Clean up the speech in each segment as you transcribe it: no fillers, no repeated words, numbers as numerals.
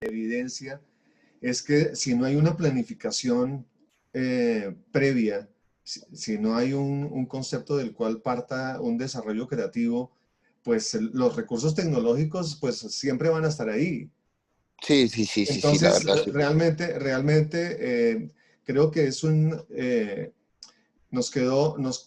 evidencia es que si no hay una planificación previa, si no hay un concepto del cual parta un desarrollo creativo, pues los recursos tecnológicos pues siempre van a estar ahí. Sí, sí, sí, sí, sí, la Entonces, verdad, sí. realmente creo que es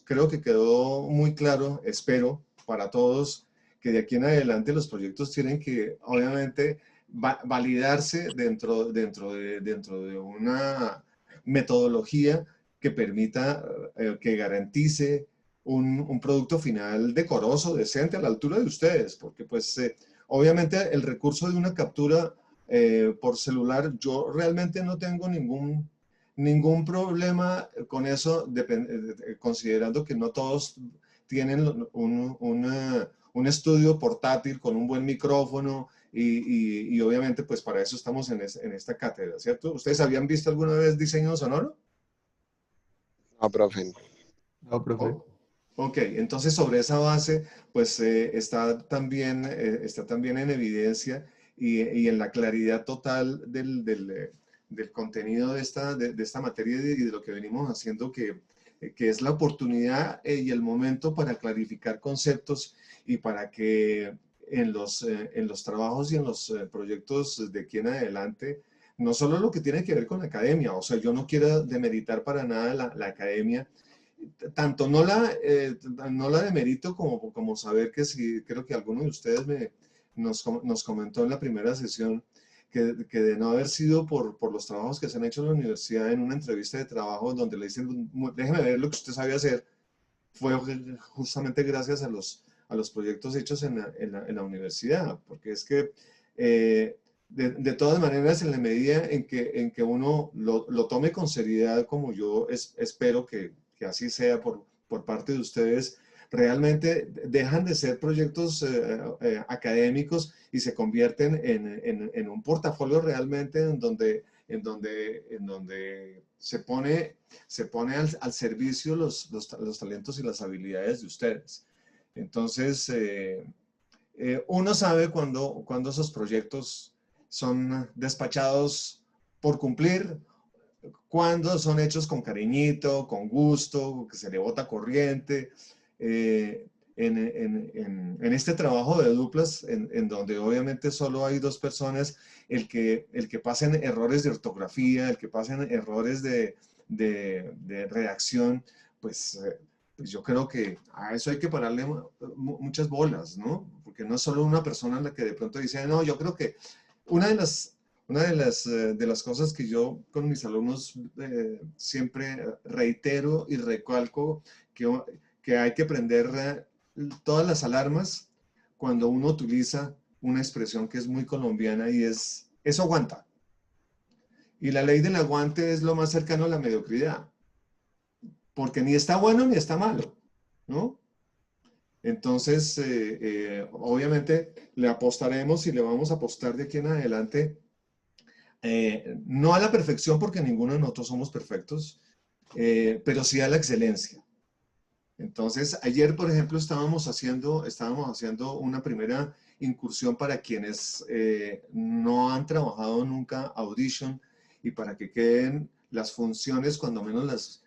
creo que quedó muy claro, espero, para todos, que de aquí en adelante los proyectos tienen que, obviamente, validarse dentro de una metodología que permita, que garantice un producto final decoroso, decente, a la altura de ustedes, porque pues obviamente el recurso de una captura por celular, yo realmente no tengo ningún problema con eso, considerando que no todos tienen un estudio portátil con un buen micrófono y obviamente pues para eso estamos en esta cátedra, ¿cierto? ¿Ustedes habían visto alguna vez diseño sonoro? No, profe. No, profe. Oh, ok, entonces sobre esa base, pues está también en evidencia y en la claridad total del contenido de esta materia y de lo que venimos haciendo, que es la oportunidad y el momento para clarificar conceptos y para que en los trabajos y en los proyectos de aquí en adelante, no solo lo que tiene que ver con la academia, o sea, yo no quiero demeritar para nada la academia, tanto no la demerito como saber que sí, creo que alguno de ustedes nos comentó en la primera sesión que de no haber sido por los trabajos que se han hecho en la universidad en una entrevista de trabajo donde le dicen, déjeme ver lo que usted sabe hacer, fue justamente gracias a los proyectos hechos en la universidad, porque es que de todas maneras, en la medida en que uno lo tome con seriedad, como yo espero que así sea por parte de ustedes, realmente dejan de ser proyectos académicos y se convierten en un portafolio realmente en donde se pone al servicio los talentos y las habilidades de ustedes. Entonces, uno sabe cuando esos proyectos son despachados por cumplir, cuando son hechos con cariñito, con gusto, que se le bota corriente. En este trabajo de duplas, en donde obviamente solo hay dos personas, el que pasen errores de ortografía, el que pasen errores de redacción, pues, pues yo creo que a eso hay que pararle muchas bolas, ¿no? Porque no es solo una persona la que de pronto dice, no, yo creo que una de las de las cosas que yo con mis alumnos siempre reitero y recalco que, que hay que prender todas las alarmas cuando uno utiliza una expresión que es muy colombiana y es eso aguanta. Y la ley del aguante es lo más cercano a la mediocridad, porque ni está bueno ni está malo, ¿no? Entonces, obviamente le apostaremos y le vamos a apostar de aquí en adelante no a la perfección porque ninguno de nosotros somos perfectos, pero sí a la excelencia. Entonces, ayer, por ejemplo, estábamos haciendo una primera incursión para quienes no han trabajado nunca Audition y para que queden las funciones, cuando menos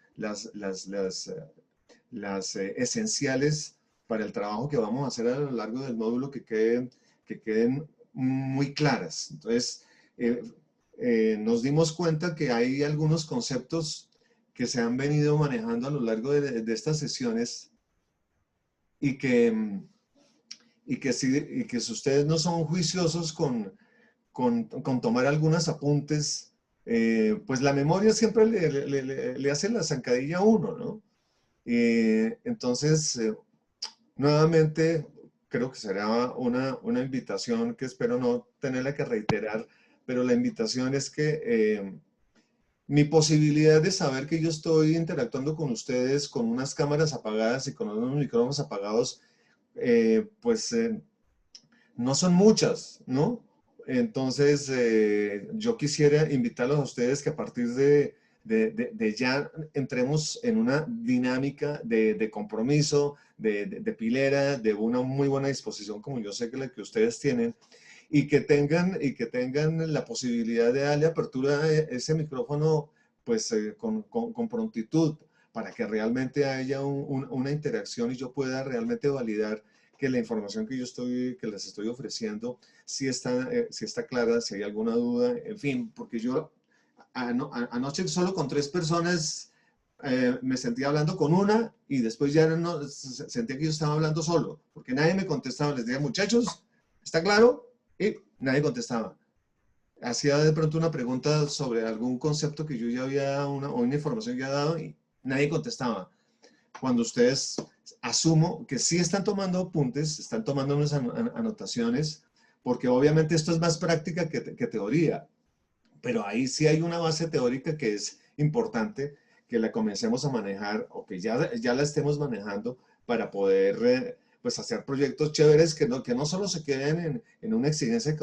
las esenciales para el trabajo que vamos a hacer a lo largo del módulo que queden muy claras. Entonces, eh, nos dimos cuenta que hay algunos conceptos que se han venido manejando a lo largo de estas sesiones y y que si ustedes no son juiciosos con tomar algunos apuntes, pues la memoria siempre le hace la zancadilla a uno, ¿no? Entonces, nuevamente, creo que será una invitación que espero no tenerla que reiterar, pero la invitación es que mi posibilidad de saber que yo estoy interactuando con ustedes con unas cámaras apagadas y con unos micrófonos apagados, pues no son muchas, ¿no? Entonces, yo quisiera invitarlos a ustedes que a partir de ya entremos en una dinámica de compromiso, de pilera, de una muy buena disposición, como yo sé que la que ustedes tienen, y que tengan la posibilidad de darle apertura a ese micrófono pues con prontitud para que realmente haya una interacción y yo pueda realmente validar que la información que les estoy ofreciendo si está clara, si hay alguna duda, en fin, porque yo anoche solo con 3 personas me sentía hablando con una y después ya no, sentía que yo estaba hablando solo, porque nadie me contestaba. Les dije, muchachos, ¿está claro? Y nadie contestaba. Hacía de pronto una pregunta sobre algún concepto que yo ya había dado, o una información que ya dado y nadie contestaba. Cuando ustedes asumo que sí están tomando apuntes, están tomando unas anotaciones, porque obviamente esto es más práctica que teoría, pero ahí sí hay una base teórica que es importante que la comencemos a manejar o que ya la estemos manejando para poder pues hacer proyectos chéveres que no solo se queden en una exigencia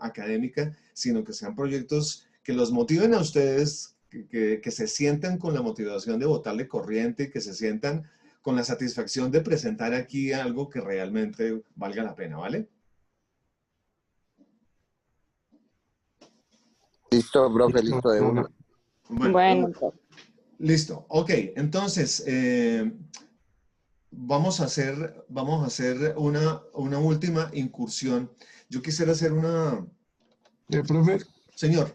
académica, sino que sean proyectos que los motiven a ustedes, que se sientan con la motivación de botarle corriente y que se sientan con la satisfacción de presentar aquí algo que realmente valga la pena, ¿vale? Listo, profe, Listo, listo de una. profe. Bueno, Bueno, listo. Ok, entonces vamos a hacer una última incursión. Yo quisiera hacer una... Profe, Señor,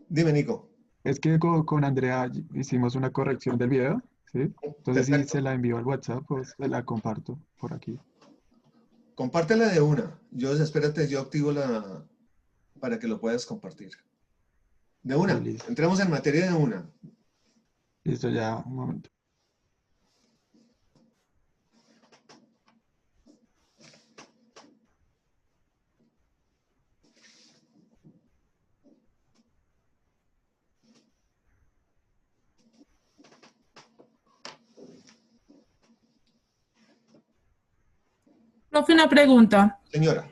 dime, Nico. es que con Andrea hicimos una corrección del video, ¿sí? Entonces si Perfecto. se la envío al WhatsApp, pues se la comparto por aquí. Compártela de una. Espérate, yo activo para que lo puedas compartir. De Sí, una. listo. Entremos en materia de una. Listo, ya, un momento. Profe, una pregunta. Señora,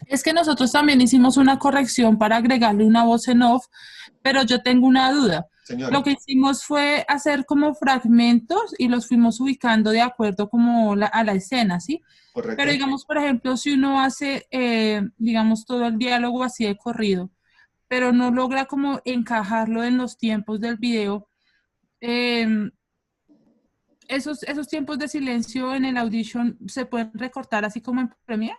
Es que nosotros también hicimos una corrección para agregarle una voz en off, pero yo tengo una duda. Lo señora, que hicimos fue hacer como fragmentos y los fuimos ubicando de acuerdo como a la escena, ¿sí? Pero ¿correcto? digamos, por ejemplo, si uno hace, digamos, todo el diálogo así de corrido, pero no logra como encajarlo en los tiempos del video, eh, esos tiempos de silencio en el Audition se pueden recortar así como en Premiere.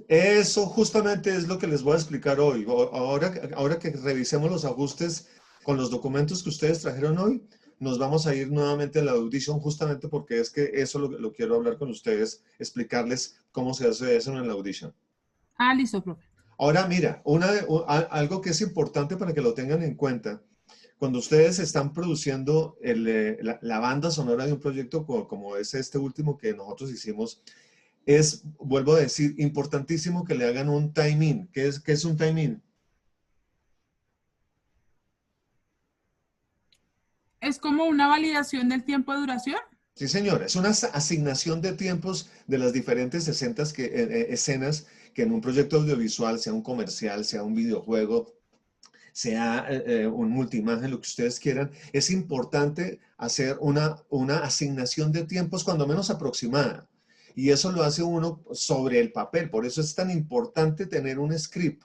Eso justamente es lo que les voy a explicar hoy. Ahora que revisemos los ajustes con los documentos que ustedes trajeron hoy, nos vamos a ir nuevamente a la Audition justamente porque es que eso lo quiero hablar con ustedes, explicarles cómo se hace eso en la Audition. Ah, listo, profe. Ahora, mira, algo que es importante para que lo tengan en cuenta, cuando ustedes están produciendo la banda sonora de un proyecto como es este último que nosotros hicimos, vuelvo a decir, importantísimo que le hagan un timing. ¿Qué es un timing? Es como una validación del tiempo de duración. Sí, señora, es una asignación de tiempos de las diferentes escenas que en un proyecto audiovisual, sea un comercial, sea un videojuego, sea un multiimagen, lo que ustedes quieran, es importante hacer una asignación de tiempos cuando menos aproximada. Y eso lo hace uno sobre el papel. Por eso es tan importante tener un script.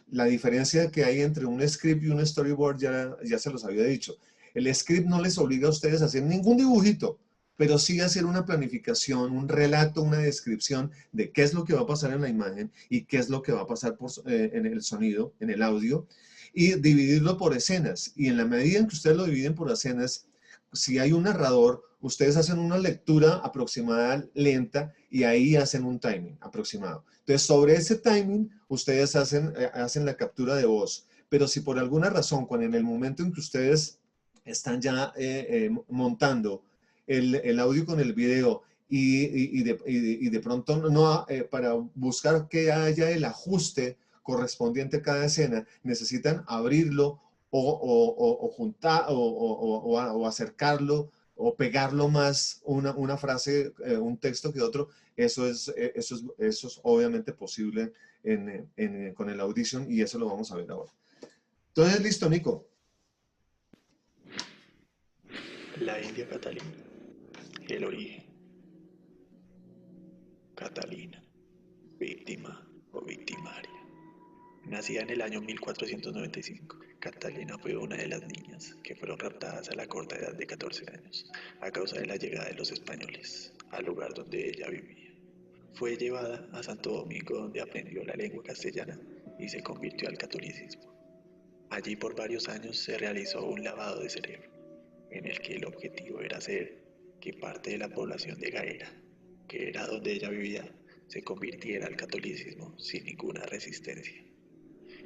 La diferencia que hay entre un script y un storyboard ya se los había dicho. El script no les obliga a ustedes a hacer ningún dibujito, pero sí hacer una planificación, un relato, una descripción de qué es lo que va a pasar en la imagen y qué es lo que va a pasar en el sonido, en el audio, y dividirlo por escenas. Y en la medida en que ustedes lo dividen por escenas, si hay un narrador, ustedes hacen una lectura aproximada lenta y ahí hacen un timing aproximado. Entonces, sobre ese timing, ustedes hacen la captura de voz. Pero si por alguna razón, cuando en el momento en que ustedes están ya montando el audio con el video y de pronto no, para buscar que haya el ajuste correspondiente a cada escena, necesitan abrirlo o juntar o acercarlo o pegarlo más una frase, un texto que otro. Eso es obviamente posible con el Audition y eso lo vamos a ver ahora. Entonces, listo, Nico. La India Catalina. El origen. Catalina. víctima o victimaria. Nacida en el año 1495, Catalina fue una de las niñas que fueron raptadas a la corta edad de 14 años a causa de la llegada de los españoles al lugar donde ella vivía. Fue llevada a Santo Domingo, donde aprendió la lengua castellana y se convirtió al catolicismo. Allí por varios años se realizó un lavado de cerebro, en el que el objetivo era hacer que parte de la población de Gaera, que era donde ella vivía, se convirtiera al catolicismo sin ninguna resistencia,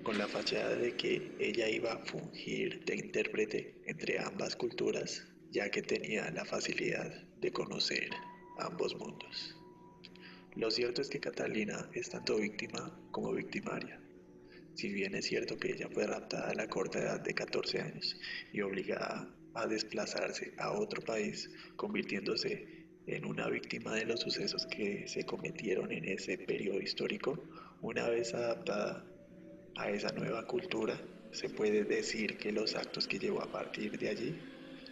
con la fachada de que ella iba a fungir de intérprete entre ambas culturas, ya que tenía la facilidad de conocer ambos mundos. Lo cierto es que Catalina es tanto víctima como victimaria. Si bien es cierto que ella fue raptada a la corta edad de 14 años y obligada a desplazarse a otro país, convirtiéndose en una víctima de los sucesos que se cometieron en ese periodo histórico, una vez adaptada a esa nueva cultura, se puede decir que los actos que llevó a partir de allí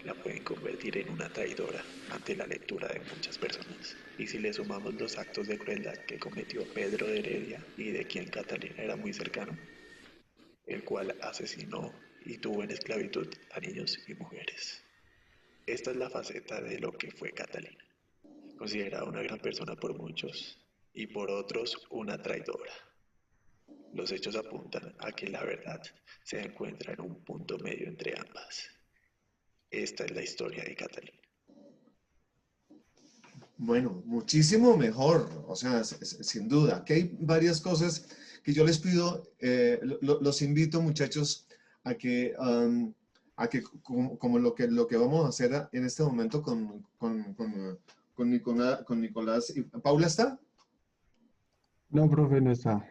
la pueden convertir en una traidora ante la lectura de muchas personas. Y si le sumamos los actos de crueldad que cometió Pedro de Heredia y de quien Catalina era muy cercano, el cual asesinó y tuvo en esclavitud a niños y mujeres. Esta es la faceta de lo que fue Catalina, considerada una gran persona por muchos y por otros una traidora. Los hechos apuntan a que la verdad se encuentra en un punto medio entre ambas. Esta es la historia de Catalina. Bueno, muchísimo mejor, o sea, sin duda. Aquí hay varias cosas que yo les pido, los invito, muchachos, a que como lo que vamos a hacer en este momento con Nicolás. ¿Paula está? No, profe, no está.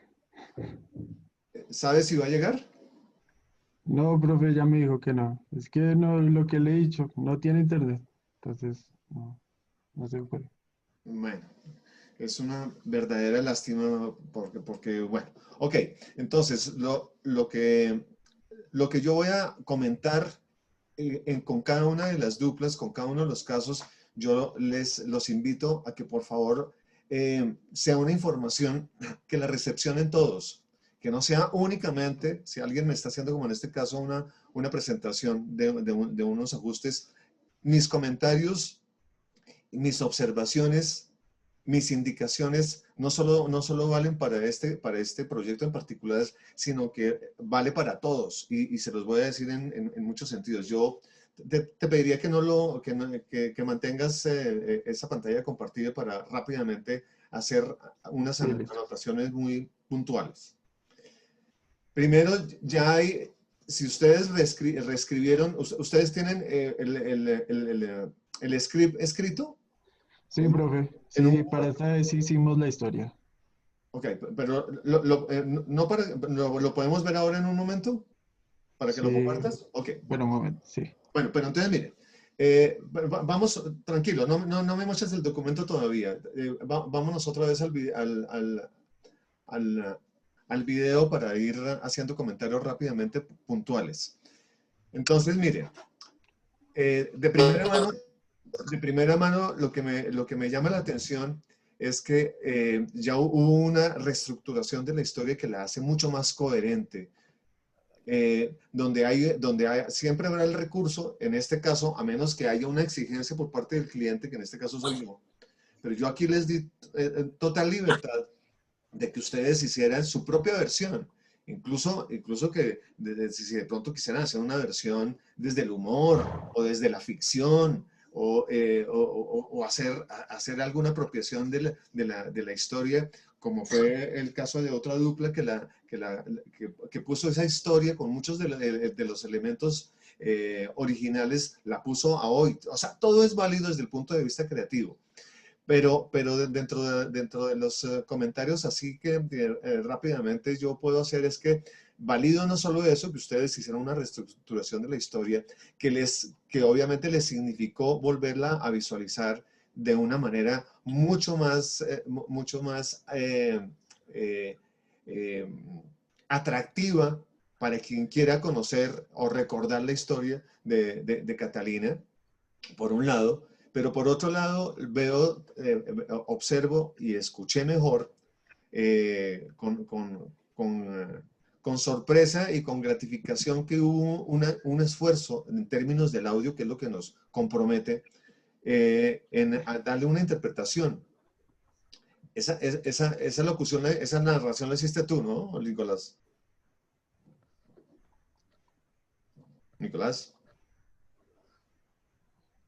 ¿Sabes si va a llegar? No, profe, ya me dijo que no. Es que no, lo que le he dicho, no tiene internet. Entonces, no se puede. Bueno, es una verdadera lástima porque bueno, ok, entonces lo que yo voy a comentar con cada una de las duplas, con cada uno de los casos, yo los invito a que por favor sea una información que la recepcionen todos, que no sea únicamente, si alguien me está haciendo como en este caso una presentación de unos ajustes, mis comentarios, mis observaciones, mis indicaciones no solo valen para este proyecto en particular, sino que vale para todos y se los voy a decir en muchos sentidos. Yo te pediría que mantengas esa pantalla compartida para rápidamente hacer unas Sí, listo. anotaciones muy puntuales. Primero, ya hay, si ustedes reescribieron, ¿ustedes tienen el script escrito? Sí, profe. Sí, para esta vez hicimos la historia. Ok, pero ¿lo podemos ver ahora en un momento? ¿Para que lo Sí. compartas? Ok. Bueno, un momento, sí. Bueno, pero entonces mire, vamos, tranquilo, no me muestres el documento todavía. Vámonos otra vez al video para ir haciendo comentarios rápidamente puntuales. Entonces, mire, de primera mano lo que me llama la atención es que ya hubo una reestructuración de la historia que la hace mucho más coherente, donde siempre habrá el recurso, en este caso, a menos que haya una exigencia por parte del cliente, que en este caso soy yo, pero yo aquí les di total libertad de que ustedes hicieran su propia versión. Incluso que si de pronto quisieran hacer una versión desde el humor o desde la ficción o hacer alguna apropiación de la historia, como fue el caso de otra dupla que puso esa historia con muchos de los elementos originales, la puso a hoy. O sea, todo es válido desde el punto de vista creativo. Pero dentro de los comentarios, así que rápidamente yo puedo hacer es que valido no solo eso, que ustedes hicieron una reestructuración de la historia, que obviamente les significó volverla a visualizar de una manera mucho más atractiva para quien quiera conocer o recordar la historia de Catalina, por un lado. Pero por otro lado, observo y escuché mejor con sorpresa y con gratificación que hubo un esfuerzo en términos del audio, que es lo que nos compromete, a darle una interpretación. Esa locución, esa narración la hiciste tú, ¿no, Nicolás? Nicolás.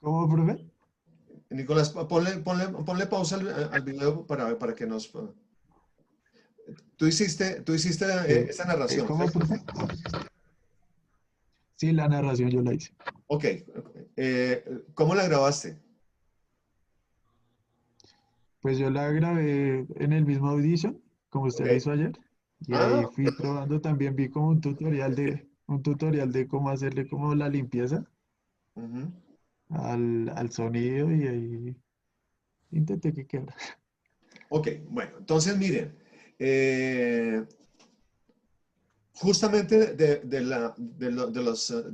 ¿Cómo, profe? Nicolás, ponle pausa al video para que nos... Tú hiciste esa narración, ¿Cómo, ¿cierto? profe? Sí, la narración yo la hice. Ok. ¿Cómo la grabaste? Pues yo la grabé en el mismo Audition, como usted la Ok. hizo ayer. Y ahí Ah, fui probando, también vi como un tutorial de cómo hacerle como la limpieza ujú. al sonido y ahí intenté que quedara. Ok, bueno, entonces miren, justamente de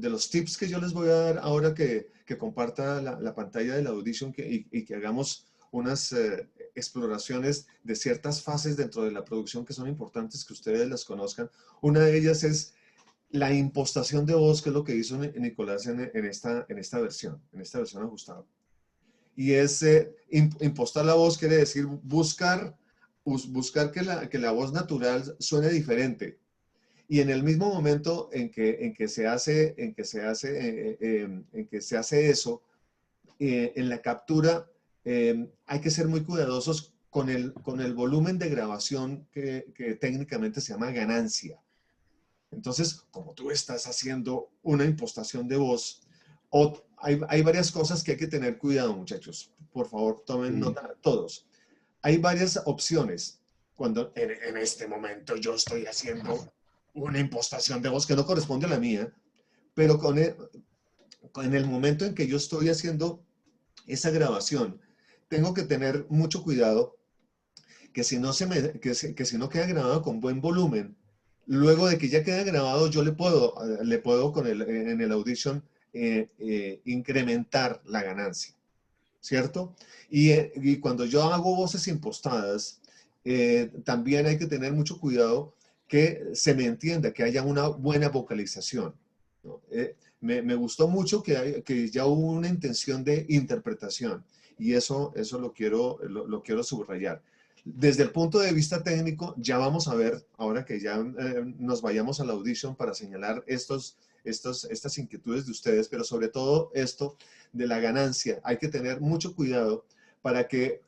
los tips que yo les voy a dar ahora que comparta la pantalla de la Audition y que hagamos unas exploraciones de ciertas fases dentro de la producción que son importantes que ustedes las conozcan. Una de ellas es la impostación de voz, que es lo que hizo Nicolás en esta versión ajustada. Y es impostar la voz quiere decir buscar que la voz natural suene diferente. Y en el mismo momento en que se hace eso, en la captura, hay que ser muy cuidadosos con el volumen de grabación que técnicamente se llama ganancia. Entonces, como tú estás haciendo una impostación de voz, hay varias cosas que hay que tener cuidado, muchachos. Por favor, tomen Sí. nota todos. Hay varias opciones. Cuando en este momento yo estoy haciendo una impostación de voz que no corresponde a la mía, pero en el momento en que yo estoy haciendo esa grabación, tengo que tener mucho cuidado que si no, que si no queda grabado con buen volumen, luego de que ya queda grabado, yo le puedo en el Audition incrementar la ganancia, ¿cierto? Y cuando yo hago voces impostadas, también hay que tener mucho cuidado que se me entienda, que haya una buena vocalización, ¿no? Me gustó mucho que ya hubo una intención de interpretación y eso lo quiero subrayar. Desde el punto de vista técnico, ya vamos a ver, ahora que ya nos vayamos a la Audition para señalar estas inquietudes de ustedes, pero sobre todo esto de la ganancia. Hay que tener mucho cuidado para que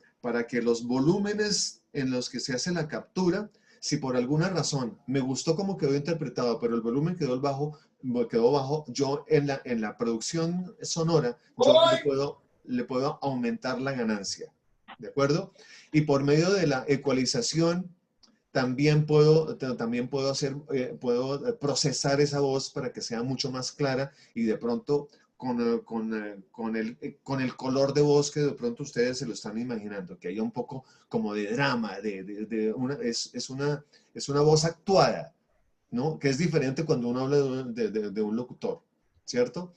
los volúmenes en los que se hace la captura, si por alguna razón me gustó cómo quedó interpretado, pero el volumen quedó bajo, yo en la producción sonora, yo le puedo aumentar la ganancia. ¿De acuerdo? Y por medio de la ecualización, también puedo procesar esa voz para que sea mucho más clara y de pronto con el color de voz que de pronto ustedes se lo están imaginando, que haya un poco como de drama, es una voz actuada, ¿no? Que es diferente cuando uno habla de un locutor, ¿cierto?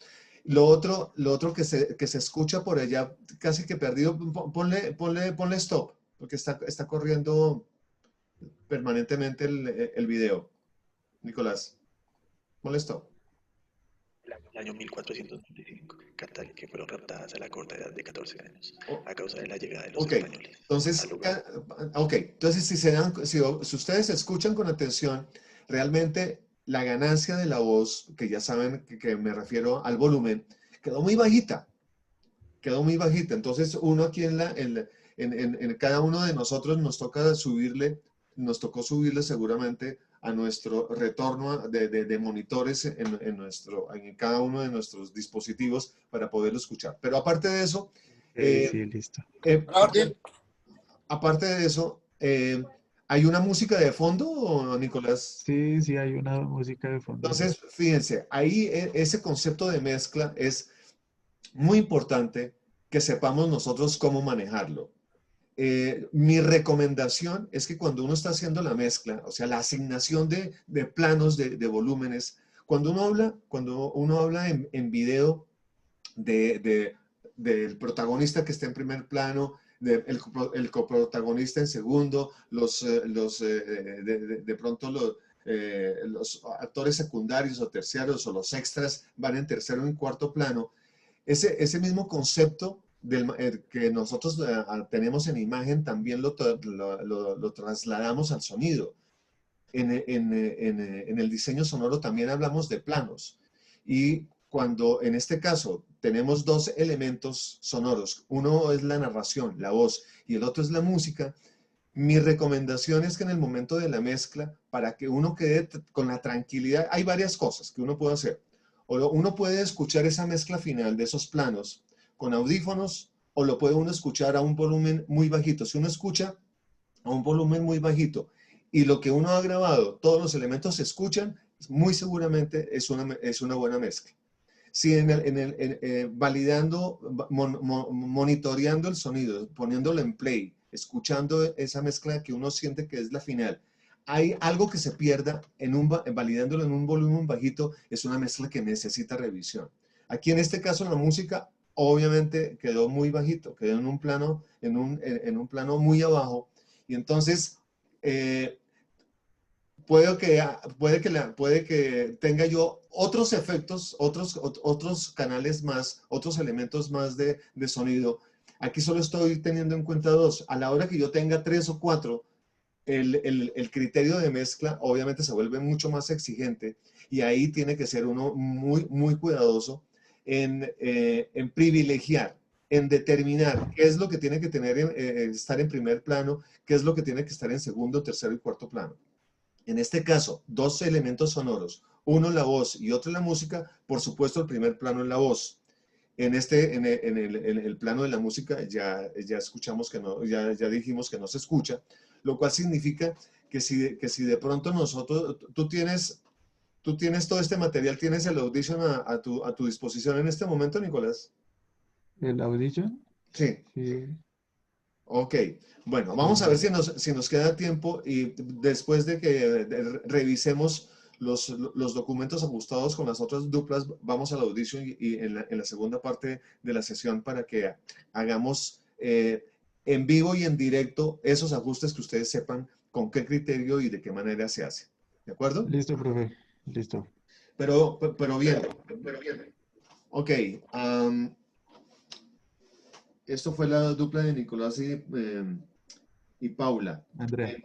Lo otro que se escucha por allá, casi que perdido, ponle stop, porque está corriendo permanentemente el video. Nicolás, ponle stop. El año 1495, Catalina, que fueron raptadas a la corta edad de 14 años, Oh, a causa de la llegada de los ok, españoles al lugar. entonces si ustedes escuchan con atención, realmente la ganancia de la voz, que ya saben que me refiero al volumen, quedó muy bajita. Quedó muy bajita. Entonces, uno aquí en cada uno de nosotros nos tocó subirle seguramente a nuestro retorno de monitores en cada uno de nuestros dispositivos para poderlo escuchar. Pero aparte de eso, Sí, listo. eh, aparte de eso, ¿hay una música de fondo, Nicolás? Sí, hay una música de fondo ahí. Entonces, fíjense, ahí ese concepto de mezcla es muy importante que sepamos nosotros cómo manejarlo. Mi recomendación es que cuando uno está haciendo la mezcla, o sea, la asignación de planos de volúmenes, cuando uno habla en video del protagonista que está en primer plano, el coprotagonista en segundo, de pronto los actores secundarios o terciarios o los extras van en tercero y en cuarto plano. Ese mismo concepto que nosotros tenemos en imagen también lo trasladamos al sonido. En el diseño sonoro también hablamos de planos. Y cuando en este caso tenemos dos elementos sonoros, uno es la narración, la voz, y el otro es la música, mi recomendación es que en el momento de la mezcla, para que uno quede con la tranquilidad, hay varias cosas que uno puede hacer. O uno puede escuchar esa mezcla final de esos planos con audífonos, o lo puede uno escuchar a un volumen muy bajito. Si uno escucha a un volumen muy bajito y lo que uno ha grabado, todos los elementos se escuchan, muy seguramente es una buena mezcla. Si validando, monitoreando el sonido, poniéndolo en play, escuchando esa mezcla que uno siente que es la final, hay algo que se pierda validándolo en un volumen bajito, es una mezcla que necesita revisión. Aquí en este caso la música obviamente quedó muy bajito, quedó en un plano, en un plano muy abajo, y entonces puede que tenga yo otros efectos, otros canales más, otros elementos más de sonido. Aquí solo estoy teniendo en cuenta dos. A la hora que yo tenga 3 o 4, el criterio de mezcla obviamente se vuelve mucho más exigente, y ahí tiene que ser uno muy, muy cuidadoso en privilegiar, en determinar qué es lo que tiene que estar en primer plano, qué es lo que tiene que estar en segundo, tercero y cuarto plano. En este caso, dos elementos sonoros, uno la voz y otro la música. Por supuesto, el primer plano es la voz. En el plano de la música ya escuchamos que no, ya dijimos que no se escucha, lo cual significa que si de pronto tú tienes todo este material, tienes el Audition a tu disposición en este momento, Nicolás. ¿El Audition? Sí. Sí. Ok, bueno, vamos a ver si nos queda tiempo, y después de que revisemos los documentos ajustados con las otras duplas, vamos a la audición y en la segunda parte de la sesión para que hagamos en vivo y en directo esos ajustes, que ustedes sepan con qué criterio y de qué manera se hace. ¿De acuerdo? Listo, profe. Listo. Pero bien. Ok. Esto fue la dupla de Nicolás y Paula. Andrea.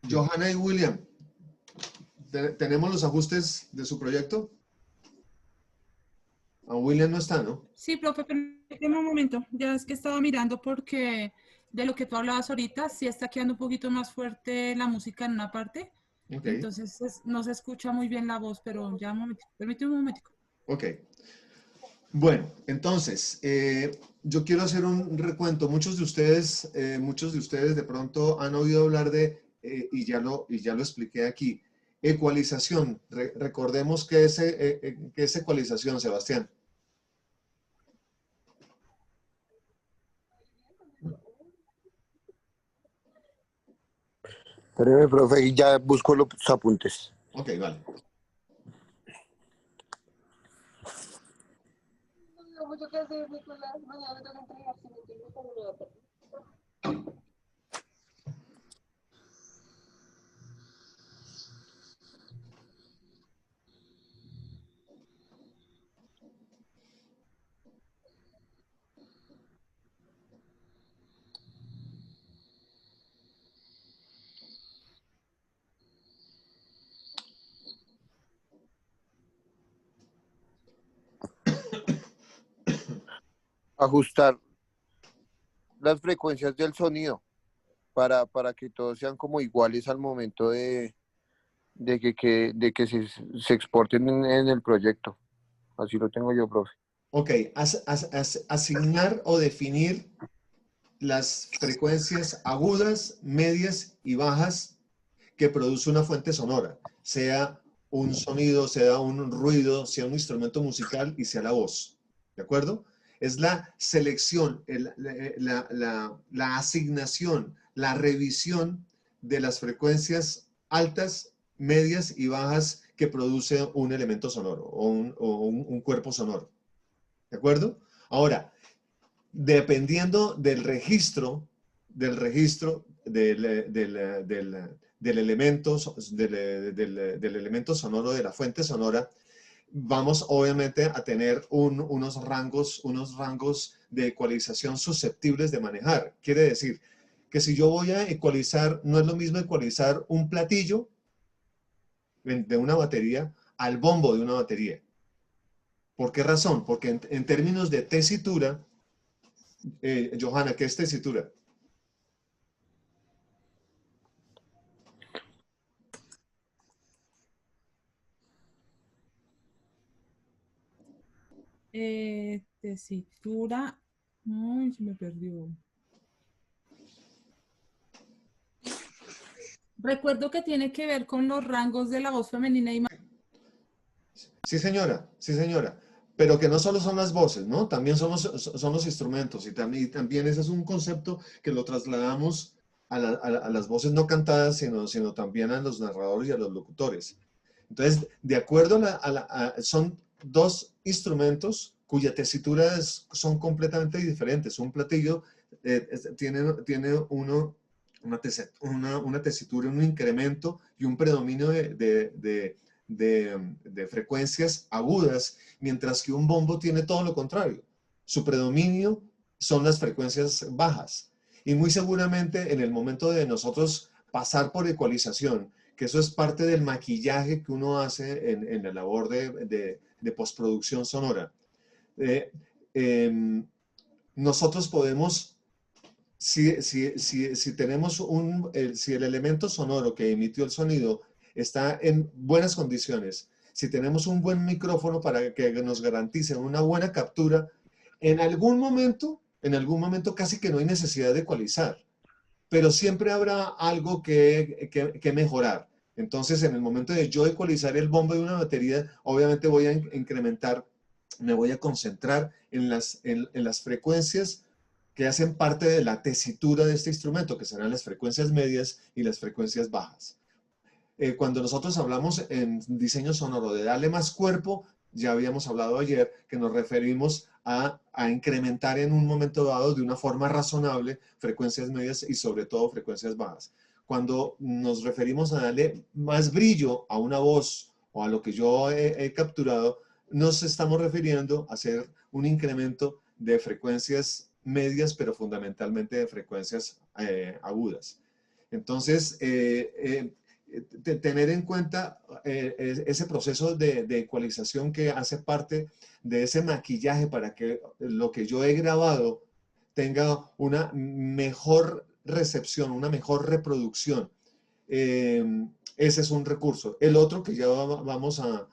Johanna y William, ¿tenemos los ajustes de su proyecto? William no está, ¿no? Sí, profe, permíteme un momento. Ya es que estaba mirando porque de lo que tú hablabas ahorita, sí está quedando un poquito más fuerte la música en una parte. Ok. Entonces no se escucha muy bien la voz, pero ya un momento. Permíteme un momentico. Ok. Bueno, entonces, yo quiero hacer un recuento. Muchos de ustedes de pronto han oído hablar de, y ya lo expliqué aquí, ecualización. Recordemos qué es ecualización, Sebastián. Pero, profe, ya busco los apuntes. Ok, vale. Ajustar las frecuencias del sonido para que todos sean como iguales al momento de que se exporten en el proyecto. Así lo tengo yo, profe. Ok, asignar o definir las frecuencias agudas, medias y bajas que produce una fuente sonora, sea un sonido, sea un ruido, sea un instrumento musical y sea la voz. ¿De acuerdo? Es la selección, la asignación, la revisión de las frecuencias altas, medias y bajas que produce un elemento sonoro o un cuerpo sonoro. ¿De acuerdo? Ahora, dependiendo del registro del registro del elemento, del elemento sonoro, de la fuente sonora, vamos obviamente a tener unos rangos de ecualización susceptibles de manejar. Quiere decir que si yo voy a ecualizar, no es lo mismo ecualizar un platillo de una batería al bombo de una batería. ¿Por qué razón? Porque en términos de tesitura, Johanna, ¿qué es tesitura? Tesitura. Ay, se me perdió. Recuerdo que tiene que ver con los rangos de la voz femenina y masculina. Sí, señora, sí, señora. Pero que no solo son las voces, ¿no? También son los instrumentos. Y también ese es un concepto que lo trasladamos a las voces no cantadas, sino también a los narradores y a los locutores. Entonces, de acuerdo son dos instrumentos cuya tesitura son completamente diferentes. Un platillo tiene una tesitura, un incremento y un predominio de frecuencias agudas, mientras que un bombo tiene todo lo contrario. Su predominio son las frecuencias bajas. Y muy seguramente en el momento de nosotros pasar por ecualización, que eso es parte del maquillaje que uno hace en la labor de postproducción sonora, nosotros podemos, si tenemos si el elemento sonoro que emitió el sonido está en buenas condiciones, si tenemos un buen micrófono para que nos garantice una buena captura, en algún momento casi que no hay necesidad de ecualizar, pero siempre habrá algo que mejorar. Entonces, en el momento de yo ecualizar el bombo de una batería, obviamente voy a incrementar, me voy a concentrar en las frecuencias que hacen parte de la tesitura de este instrumento, que serán las frecuencias medias y las frecuencias bajas. Cuando nosotros hablamos en diseño sonoro de darle más cuerpo, ya habíamos hablado ayer que nos referimos a incrementar en un momento dado de una forma razonable frecuencias medias y sobre todo frecuencias bajas. Cuando nos referimos a darle más brillo a una voz o a lo que yo he capturado, nos estamos refiriendo a hacer un incremento de frecuencias medias, pero fundamentalmente de frecuencias agudas. Entonces, tener en cuenta ese proceso de ecualización que hace parte de ese maquillaje para que lo que yo he grabado tenga una mejor recepción, una mejor reproducción. Ese es un recurso. El otro que ya vamos a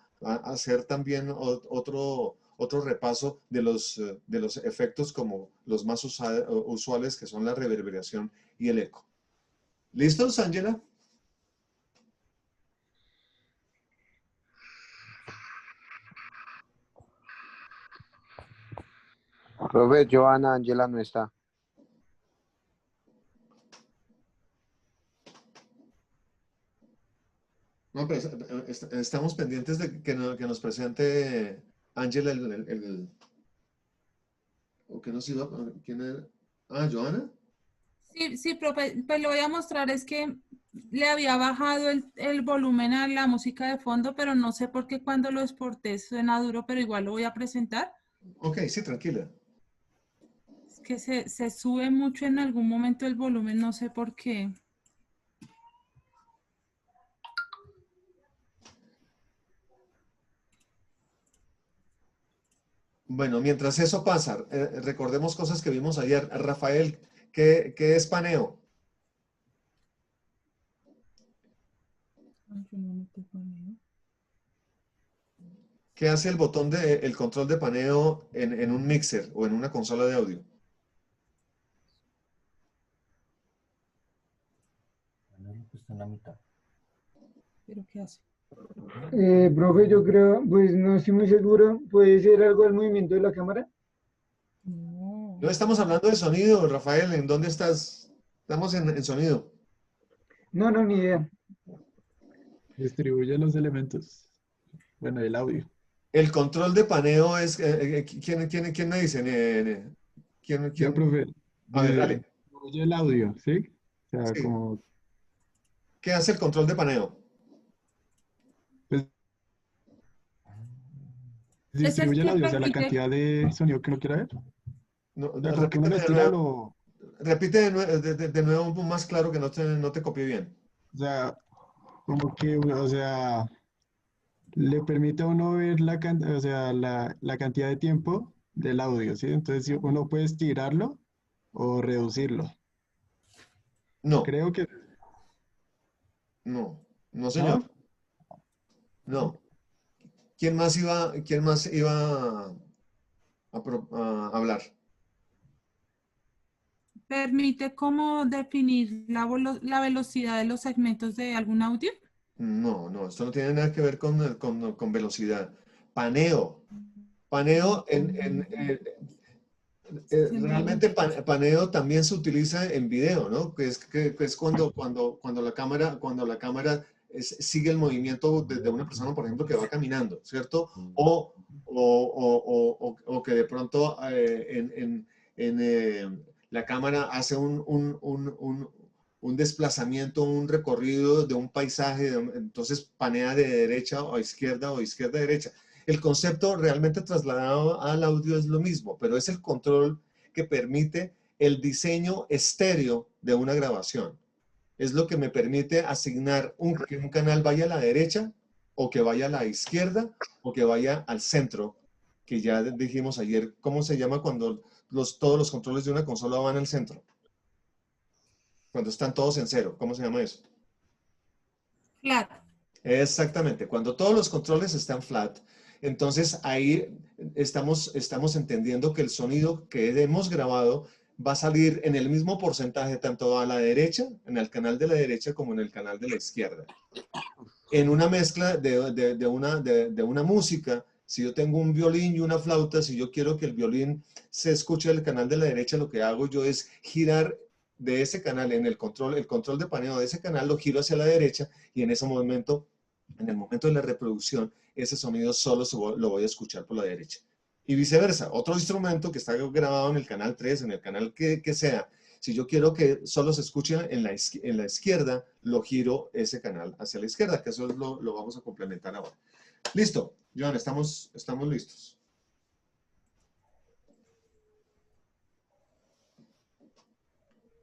hacer también otro repaso de los efectos como los más usuales, que son la reverberación y el eco. ¿Listos, Ángela? Profe, Johanna, Ángela no está. No, pero estamos pendientes de que nos presente Ángela ¿o qué nos iba? ¿Quién era? Ah, ¿Johanna? Sí, profe, pues le voy a mostrar, es que le había bajado el volumen a la música de fondo, pero no sé por qué cuando lo exporté suena duro, pero igual lo voy a presentar. Ok, sí, tranquila. Es que se sube mucho en algún momento el volumen, no sé por qué. Bueno, mientras eso pasa, recordemos cosas que vimos ayer. Rafael, ¿qué es paneo? ¿Qué hace el botón el control de paneo en un mixer o en una consola de audio? Está en la mitad. ¿Pero qué hace? Profe, yo creo, pues no estoy muy seguro, ¿puede ser algo del movimiento de la cámara? No. No estamos hablando de sonido, Rafael, ¿en dónde estás? Estamos en sonido. No, ni idea. Distribuye los elementos. Bueno, el audio. El control de paneo es... ¿quién me dice? Ya, profe. A ver, dale. distribuye el audio, ¿sí? O sea, Sí. como ¿Qué hace el control de paneo? pues, Es el distribuye el que audio, o sea, la permite, cantidad de sonido que uno quiera ver. No, O sea, como que uno repíteme lo de estira o nuevo, lo, repite de nuevo más claro que no te copié bien. o sea, como que, o sea, le permite a uno ver o sea, la cantidad de tiempo del audio, ¿sí? Entonces, si uno puede estirarlo o reducirlo. No, Creo que, no señor, ¿no? no. ¿Quién más iba a hablar? permite cómo definir la velocidad de los segmentos de algún audio. No, esto no tiene nada que ver con velocidad. Paneo. Paneo realmente paneo también se utiliza en video, ¿no? Que es cuando la cámara sigue el movimiento de una persona, por ejemplo, que va caminando, ¿cierto? O que de pronto la cámara hace un desplazamiento, un recorrido de un paisaje, entonces panea de derecha o izquierda o izquierda a derecha. El concepto realmente trasladado al audio es lo mismo, pero es el control que permite el diseño estéreo de una grabación. Es lo que me permite asignar que un canal vaya a la derecha o que vaya a la izquierda o que vaya al centro, que ya dijimos ayer, ¿cómo se llama cuando todos los controles de una consola van al centro? Cuando están todos en cero, ¿cómo se llama eso? Flat. Exactamente, cuando todos los controles están flat, entonces ahí estamos entendiendo que el sonido que hemos grabado va a salir en el mismo porcentaje tanto a la derecha, en el canal de la derecha, como en el canal de la izquierda. En una mezcla de una música, si yo tengo un violín y una flauta, si yo quiero que el violín se escuche del canal de la derecha, lo que hago yo es girar de ese canal el control de paneo de ese canal lo giro hacia la derecha y en ese momento, en el momento de la reproducción, ese sonido solo lo voy a escuchar por la derecha. Y viceversa, otro instrumento que está grabado en el canal 3, en el canal que sea, si yo quiero que solo se escuche en la izquierda, lo giro ese canal hacia la izquierda, que eso lo vamos a complementar ahora. Listo, Joan, estamos listos.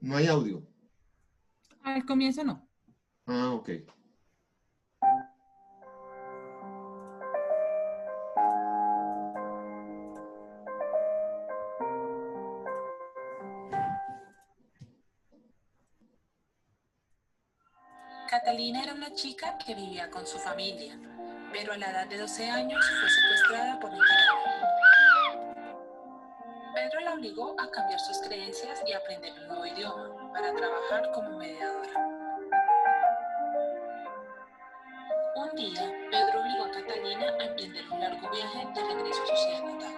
No hay audio. Al comienzo no. Ah, ok. Catalina era una chica que vivía con su familia, pero a la edad de 12 años fue secuestrada por un tirano. Pedro la obligó a cambiar sus creencias y aprender un nuevo idioma para trabajar como mediadora. Un día, Pedro obligó a Catalina a emprender un largo viaje de regreso a su ciudad natal.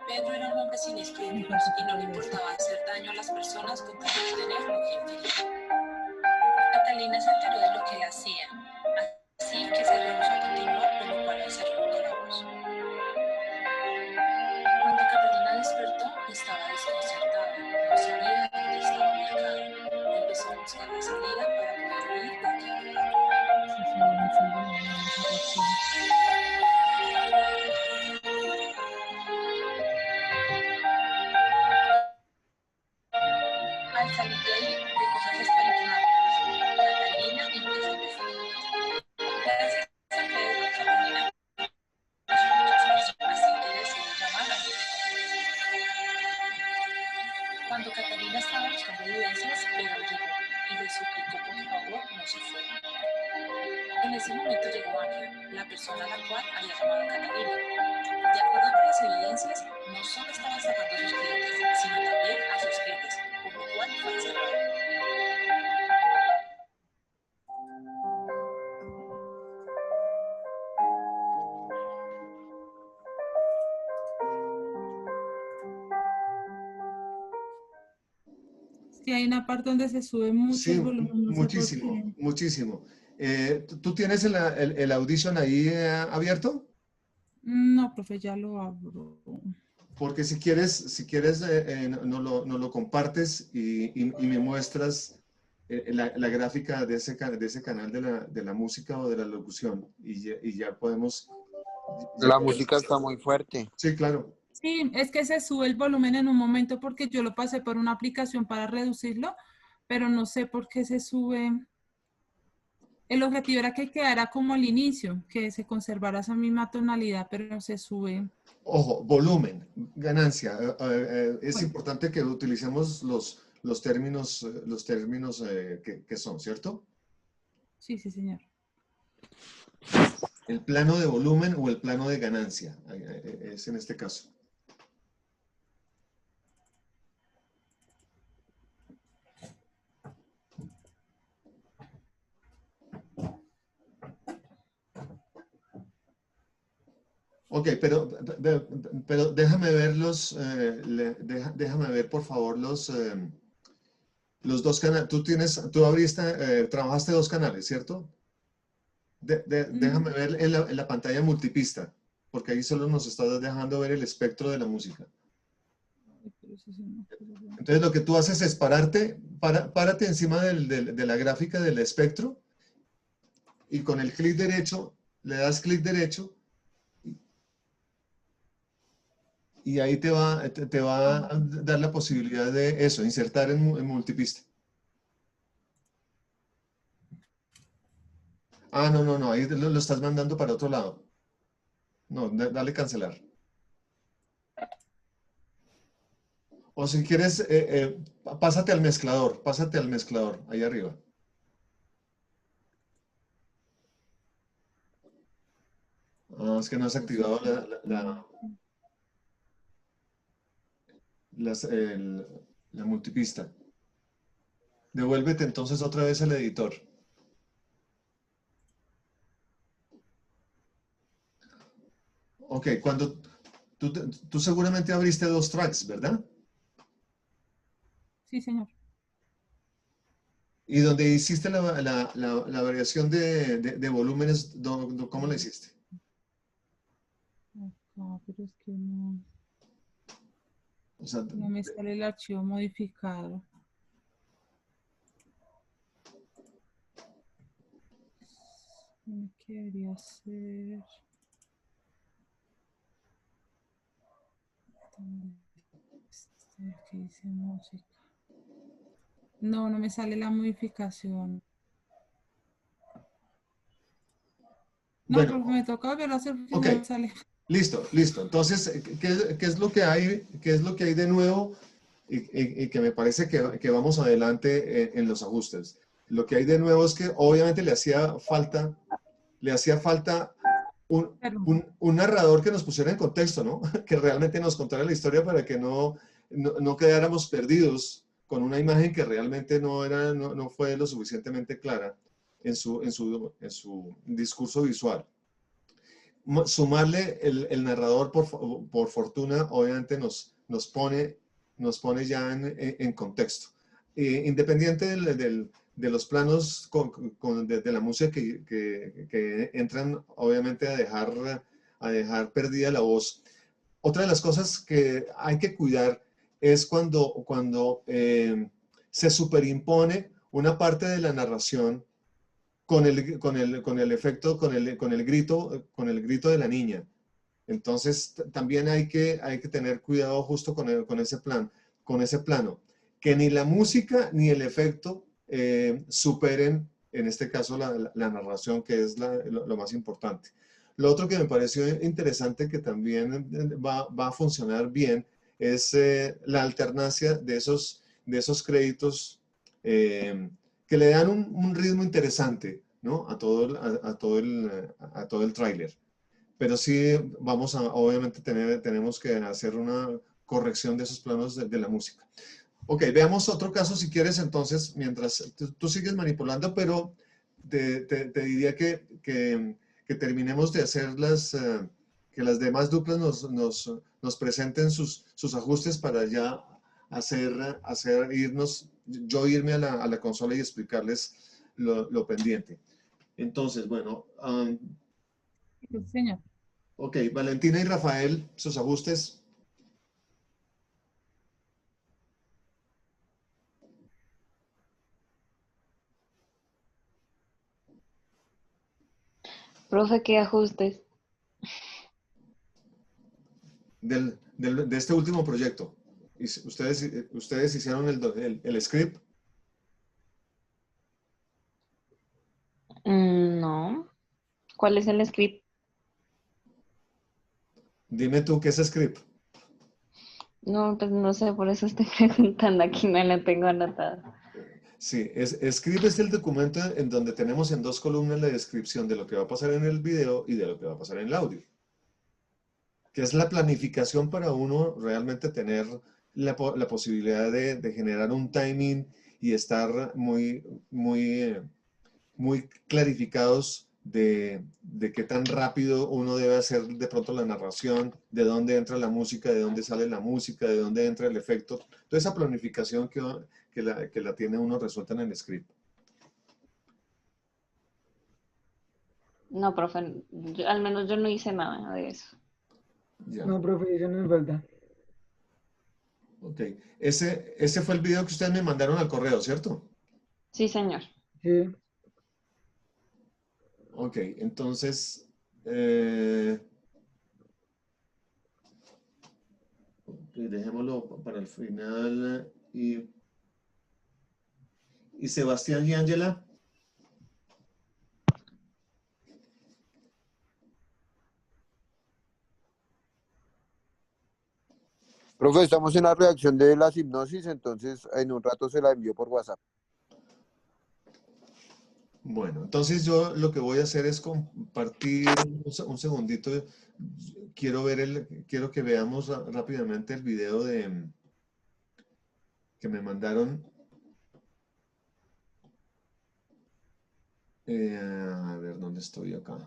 Pedro era un hombre sin escrúpulos y no le importaba hacer daño a las personas con tal de obtener lo que él quería. Catalina se enteró de lo que hacía, así que se rehusó a continuar, por lo cual encerró en un calabozo. Cuando Catalina despertó, estaba desconcertada, no sabía dónde estaba ubicada. Empezó a buscar la salida para poder huir de aquel lugar. Al salir de ahí, de cosas espeluznantes, Catalina empieza a investigar. Gracias a Pedro, Catalina conoce muchas personas, así que decide llamar a un detective. Cuando Catalina estaba buscando evidencias, Pedro llegó y le suplicó por favor no se fuera. En ese momento llegó Ángel, la persona a la cual había llamado a Catalina. De acuerdo con las evidencias, no solo estaba sacando a sus clientes, sino también a sus jefes, por lo cual fue encerrado. Sí, hay una parte donde se sube mucho Sí, el volumen, no sé por muchísimo, qué. muchísimo. ¿Tú tienes el Audition ahí abierto? No, profe, ya lo abro. porque si quieres nos lo compartes y me muestras la gráfica de ese canal de la música o de la locución y ya podemos... La música está muy fuerte. Sí, claro. Sí, es que se sube el volumen en un momento porque yo lo pasé por una aplicación para reducirlo, pero no sé por qué se sube. El objetivo era que quedara como al inicio, que se conservara esa misma tonalidad, pero se sube. Ojo, volumen, ganancia. Es Bueno. importante que utilicemos los términos que son, ¿cierto? Sí, sí, señor. El plano de volumen o el plano de ganancia, es en este caso. Ok, pero déjame ver déjame ver por favor los dos canales. Trabajaste dos canales, ¿cierto? Déjame ver en la pantalla multipista, porque ahí solo nos estás dejando ver el espectro de la música. Entonces lo que tú haces es párate encima de la gráfica del espectro y con el clic derecho, le das clic derecho y ahí te va a dar la posibilidad de eso, insertar en multipista. Ah, no, ahí lo estás mandando para otro lado. No, dale cancelar. O si quieres, pásate al mezclador, ahí arriba. Ah, es que no has activado la multipista. Devuélvete entonces otra vez al editor. Ok, cuando tú seguramente abriste dos tracks, ¿verdad? Sí, señor. Y donde hiciste la variación de volúmenes, ¿cómo la hiciste? Acá, pero es que no, O sea, no me sale el archivo modificado. ¿Qué debería ser? Aquí dice música. No, no me sale la modificación. No, bueno, porque me toca volver a hacer porque ok. no me sale. Listo. Entonces, ¿qué es lo que hay de nuevo y que me parece que vamos adelante en los ajustes? Lo que hay de nuevo es que obviamente le hacía falta un narrador que nos pusiera en contexto, ¿no? Que realmente nos contara la historia para que no quedáramos perdidos con una imagen que realmente no fue lo suficientemente clara en su discurso visual. Sumarle el narrador por fortuna obviamente nos pone ya en contexto. Independiente de los planos de la música que entran obviamente a dejar perdida la voz. Otra de las cosas que hay que cuidar es cuando se superimpone una parte de la narración con el efecto, con el grito de la niña. Entonces, también hay que tener cuidado justo con ese plano. Que ni la música ni el efecto superen, en este caso, la narración, que es lo más importante. Lo otro que me pareció interesante, que también va a funcionar bien, es la alternancia de esos créditos que le dan un ritmo interesante, ¿no? a todo el tráiler. Pero sí obviamente tenemos que hacer una corrección de esos planos de la música. Ok, veamos otro caso si quieres entonces, mientras tú sigues manipulando, pero te diría que terminemos de hacer que las demás duplas nos presenten sus ajustes para ya irme a la consola y explicarles lo pendiente. Entonces, bueno, Sí, señor. ok, Valentina y Rafael, sus ajustes. Profe, ¿qué ajustes? De este último proyecto. Ustedes hicieron el script. No. ¿Cuál es el script? Dime tú qué es script. No, pues no sé, por eso estoy preguntando. Aquí no lo tengo anotado. Sí, script es el documento en donde tenemos en 2 columnas la descripción de lo que va a pasar en el video y de lo que va a pasar en el audio. Que es la planificación para uno realmente tener la posibilidad de generar un timing y estar muy clarificados de qué tan rápido uno debe hacer de pronto la narración, de dónde entra la música, de dónde sale la música, de dónde entra el efecto. Toda esa planificación que la tiene uno resuelta en el script. No, profe, al menos yo no hice nada de eso. Ya. No, profe, eso no me falta. Ok. Ese fue el video que ustedes me mandaron al correo, ¿cierto? Sí, señor. Sí. Ok, entonces, dejémoslo para el final. ¿Y Sebastián y Ángela? Profe, estamos en la redacción de las hipnosis, entonces en un rato se la envío por WhatsApp. Bueno, entonces yo lo que voy a hacer es compartir un segundito. Quiero que veamos rápidamente el video que me mandaron. A ver, ¿dónde estoy acá?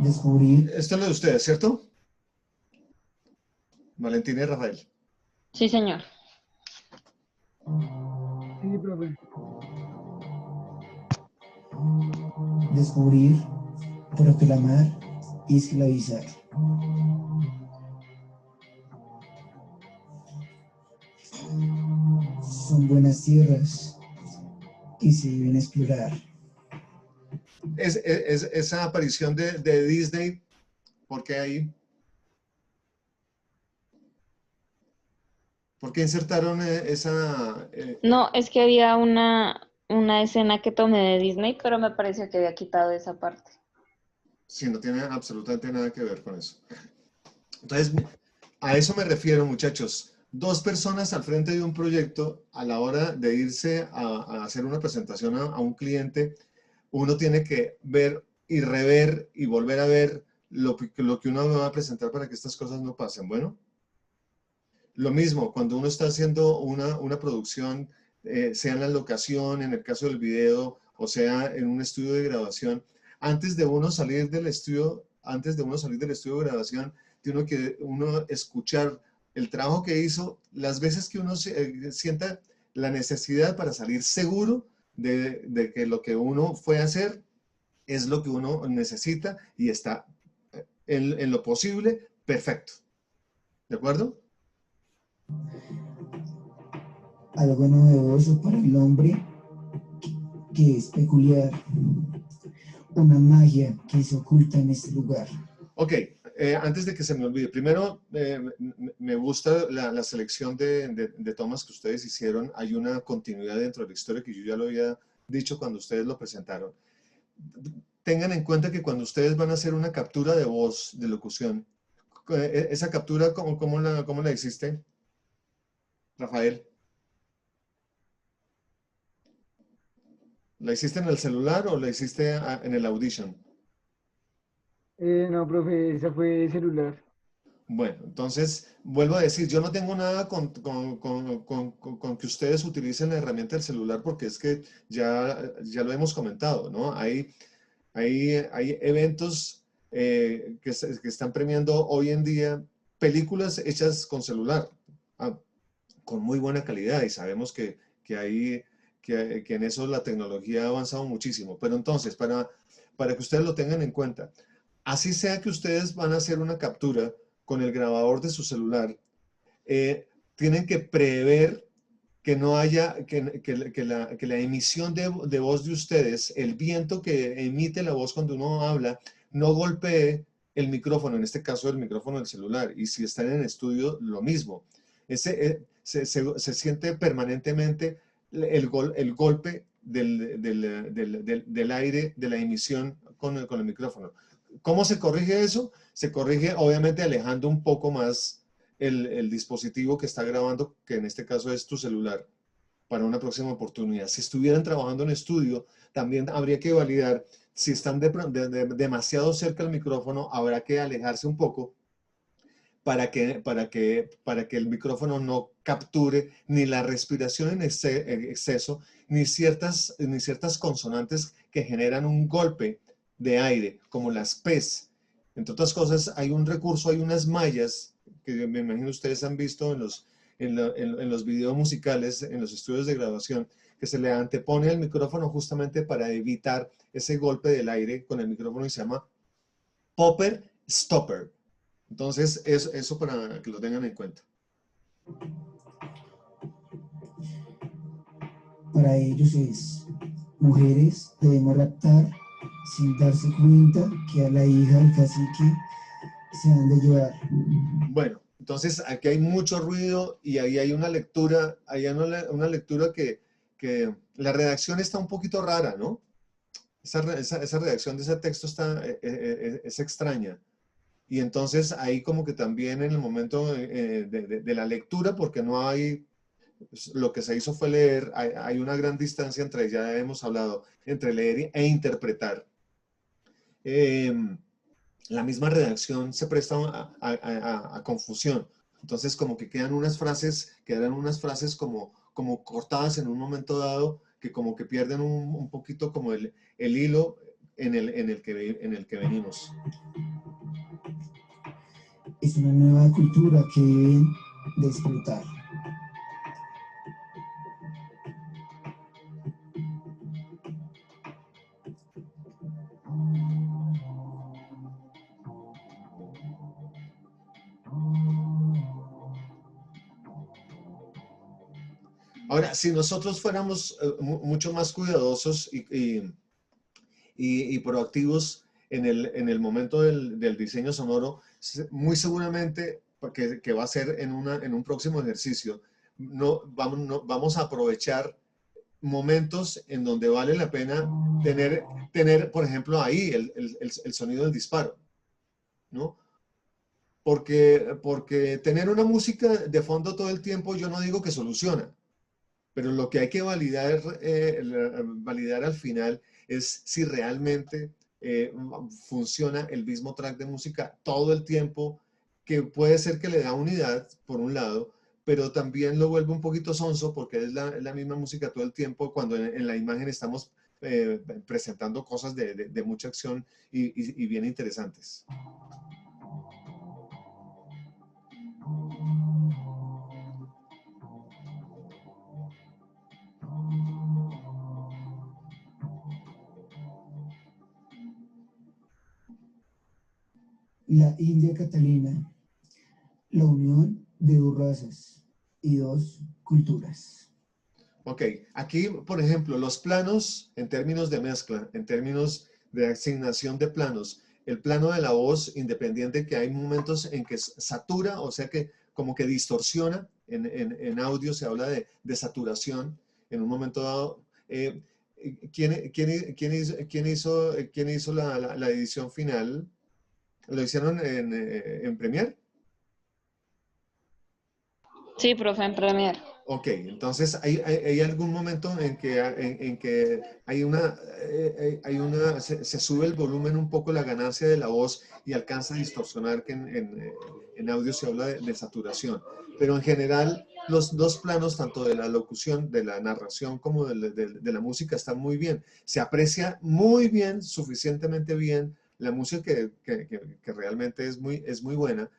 Descubrir. Esto es lo de ustedes, ¿cierto? Valentina y Rafael. Sí, señor. Sí, profe. descubrir, proclamar y esclavizar. Son buenas tierras que se deben explorar. Esa aparición de Disney, ¿por qué ahí? ¿Por qué insertaron esa? No, es que había una escena que tomé de Disney, pero me pareció que había quitado esa parte. Sí, no tiene absolutamente nada que ver con eso. Entonces, a eso me refiero, muchachos. Dos personas al frente de un proyecto, a la hora de irse a hacer una presentación a un cliente, uno tiene que ver y rever y volver a ver lo que uno va a presentar para que estas cosas no pasen. Bueno, lo mismo, cuando uno está haciendo una producción, sea en la locación, en el caso del video, o sea en un estudio de grabación, antes de uno salir del estudio de grabación, tiene que uno escuchar el trabajo que hizo, las veces que uno sienta la necesidad para salir seguro de que lo que uno fue a hacer es lo que uno necesita y está en lo posible perfecto. ¿De acuerdo? Algo novedoso para el hombre que es peculiar. Una magia que se oculta en este lugar. Ok, antes de que se me olvide, primero me gusta la selección de tomas que ustedes hicieron. Hay una continuidad dentro de la historia que yo ya lo había dicho cuando ustedes lo presentaron. Tengan en cuenta que cuando ustedes van a hacer una captura de voz, de locución, esa captura, ¿cómo la hiciste, Rafael? ¿La hiciste en el celular o la hiciste en el Audition? No, profe, esa fue celular. Bueno, entonces, vuelvo a decir, yo no tengo nada con que ustedes utilicen la herramienta del celular porque es que ya lo hemos comentado, ¿no? Hay eventos que están premiando hoy en día películas hechas con celular, con muy buena calidad, y sabemos que en eso la tecnología ha avanzado muchísimo. Pero entonces, para que ustedes lo tengan en cuenta, así sea que ustedes van a hacer una captura con el grabador de su celular, tienen que prever que no haya, que la emisión de voz de ustedes, el viento que emite la voz cuando uno habla, no golpee el micrófono, en este caso el micrófono del celular. Y si están en estudio, lo mismo. Se siente permanentemente el golpe del aire, de la emisión con el micrófono. ¿Cómo se corrige eso? Se corrige obviamente alejando un poco más el dispositivo que está grabando, que en este caso es tu celular, para una próxima oportunidad. Si estuvieran trabajando en estudio, también habría que validar si están demasiado cerca del micrófono, habrá que alejarse un poco para que el micrófono no capture ni la respiración en exceso, ni ciertas consonantes que generan un golpe de aire, como las P's. Entre otras cosas, hay un recurso, hay unas mallas que me imagino ustedes han visto en los videos musicales, en los estudios de grabación, que se le antepone al micrófono justamente para evitar ese golpe del aire con el micrófono, y se llama popper stopper. Entonces, eso para que lo tengan en cuenta. Para ellos es, mujeres debemos raptar sin darse cuenta que a la hija del cacique se han de llevar. Bueno, entonces aquí hay mucho ruido y ahí hay una lectura, que la redacción está un poquito rara, ¿no? Esa redacción de ese texto es extraña. Y entonces ahí como que también en el momento de la lectura, porque no hay, lo que se hizo fue leer, hay una gran distancia entre, ya hemos hablado, entre leer e interpretar. La misma redacción se presta a confusión. Entonces como que quedan unas frases como cortadas en un momento dado, que como que pierden un poquito como el hilo en el que venimos. Es una nueva cultura que deben de explotar. Ahora, si nosotros fuéramos mucho más cuidadosos y proactivos en el momento del diseño sonoro, muy seguramente, que va a ser en un próximo ejercicio, vamos a aprovechar momentos en donde vale la pena tener por ejemplo, ahí el sonido del disparo, ¿no? Porque tener una música de fondo todo el tiempo, yo no digo que soluciona, pero lo que hay que validar al final es si realmente funciona el mismo track de música todo el tiempo, que puede ser que le da unidad, por un lado, pero también lo vuelve un poquito sonso porque es la misma música todo el tiempo cuando en la imagen estamos presentando cosas de mucha acción y bien interesantes. La India Catalina, la unión de dos razas y dos culturas. Ok, aquí, por ejemplo, los planos en términos de mezcla, en términos de asignación de planos, el plano de la voz independiente, que hay momentos en que satura, o sea que como que distorsiona, en audio se habla de saturación en un momento dado. ¿Quién hizo la edición final? ¿Lo hicieron en Premiere? Sí, profe, en Premiere. Ok, entonces hay algún momento en que se sube el volumen un poco, la ganancia de la voz, y alcanza a distorsionar, que en audio se habla de saturación. Pero en general los dos planos, tanto de la locución, de la narración, como de la música, están muy bien. Se aprecia muy bien, suficientemente bien, la música que realmente es muy buena.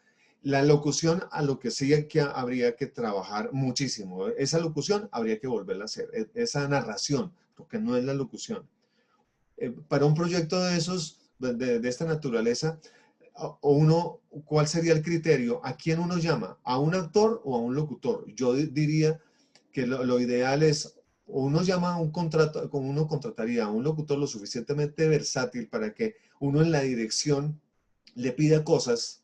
La locución, a lo que sí habría que trabajar muchísimo. Esa locución habría que volverla a hacer. Esa narración, porque no es la locución. Para un proyecto de esos, de esta naturaleza, ¿cuál sería el criterio? ¿A quién uno llama? ¿A un actor o a un locutor? Yo diría que lo ideal es, o uno llama a un contrato, como uno contrataría a un locutor lo suficientemente versátil para que uno en la dirección le pida cosas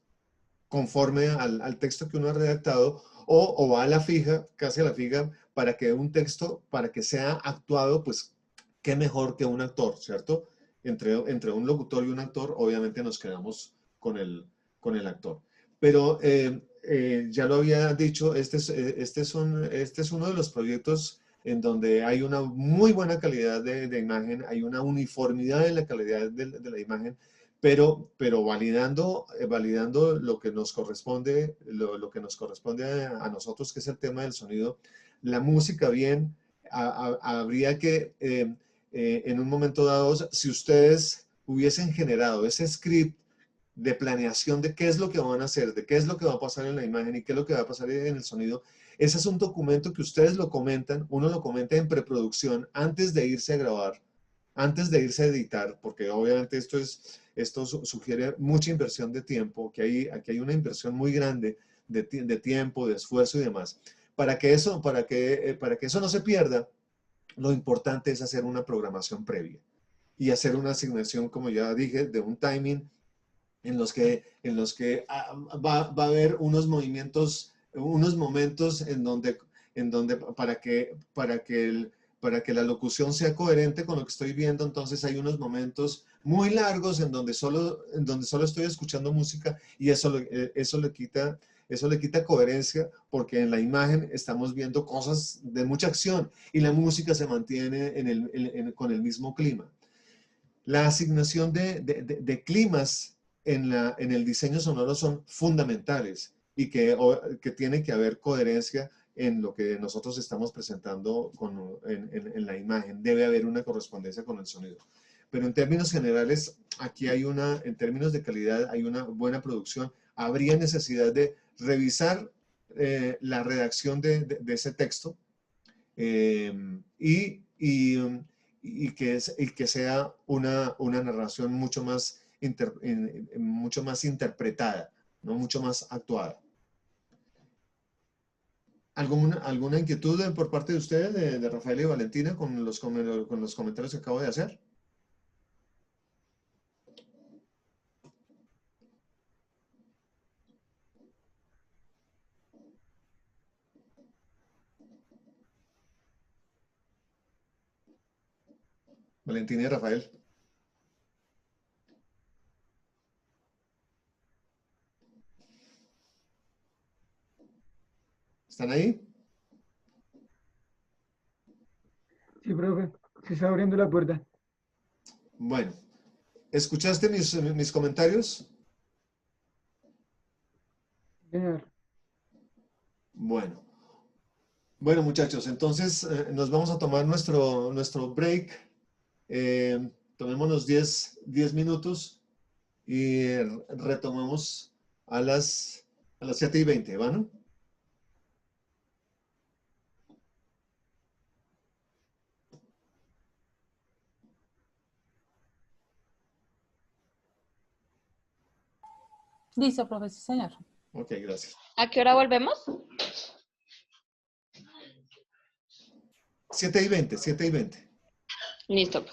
conforme al texto que uno ha redactado, o va a la fija, casi a la fija, para que un texto, para que sea actuado, pues qué mejor que un actor, ¿cierto? Entre un locutor y un actor, obviamente nos quedamos con el actor. Pero ya lo había dicho, este es uno de los proyectos en donde hay una muy buena calidad de imagen, hay una uniformidad en la calidad de la imagen, pero validando lo que nos corresponde, lo que nos corresponde a nosotros, que es el tema del sonido. La música, bien, habría que, en un momento dado, si ustedes hubiesen generado ese script de planeación de qué es lo que van a hacer, de qué es lo que va a pasar en la imagen y qué es lo que va a pasar en el sonido, ese es un documento que ustedes lo comentan, uno lo comenta en preproducción antes de irse a grabar, antes de irse a editar, porque obviamente esto sugiere mucha inversión de tiempo, que aquí hay una inversión muy grande de tiempo, de esfuerzo y demás. Para que eso no se pierda, lo importante es hacer una programación previa y hacer una asignación, como ya dije, de un timing en los que va a haber unos momentos en donde para que la locución sea coherente con lo que estoy viendo, entonces hay unos momentos muy largos en donde solo estoy escuchando música, y eso le quita coherencia, porque en la imagen estamos viendo cosas de mucha acción y la música se mantiene con el mismo clima. La asignación de climas en el diseño sonoro son fundamentales, y que tiene que haber coherencia en lo que nosotros estamos presentando en la imagen. Debe haber una correspondencia con el sonido. Pero en términos generales, aquí en términos de calidad, hay una buena producción. Habría necesidad de revisar la redacción de ese texto, y que sea una narración mucho más interpretada, ¿no? Mucho más actuada. ¿Alguna inquietud por parte de ustedes, de Rafael y Valentina, con los comentarios que acabo de hacer? Valentina y Rafael. ¿Están ahí? Sí, profe, se está abriendo la puerta. Bueno, ¿escuchaste mis comentarios? Señor. Bueno. Bueno, muchachos, entonces nos vamos a tomar nuestro break. Tomémonos 10 minutos y retomamos a las 7:20, ¿vale? Listo, profe, sí, señor. Ok, gracias. ¿A qué hora volvemos? 7:20, 7:20. Listo.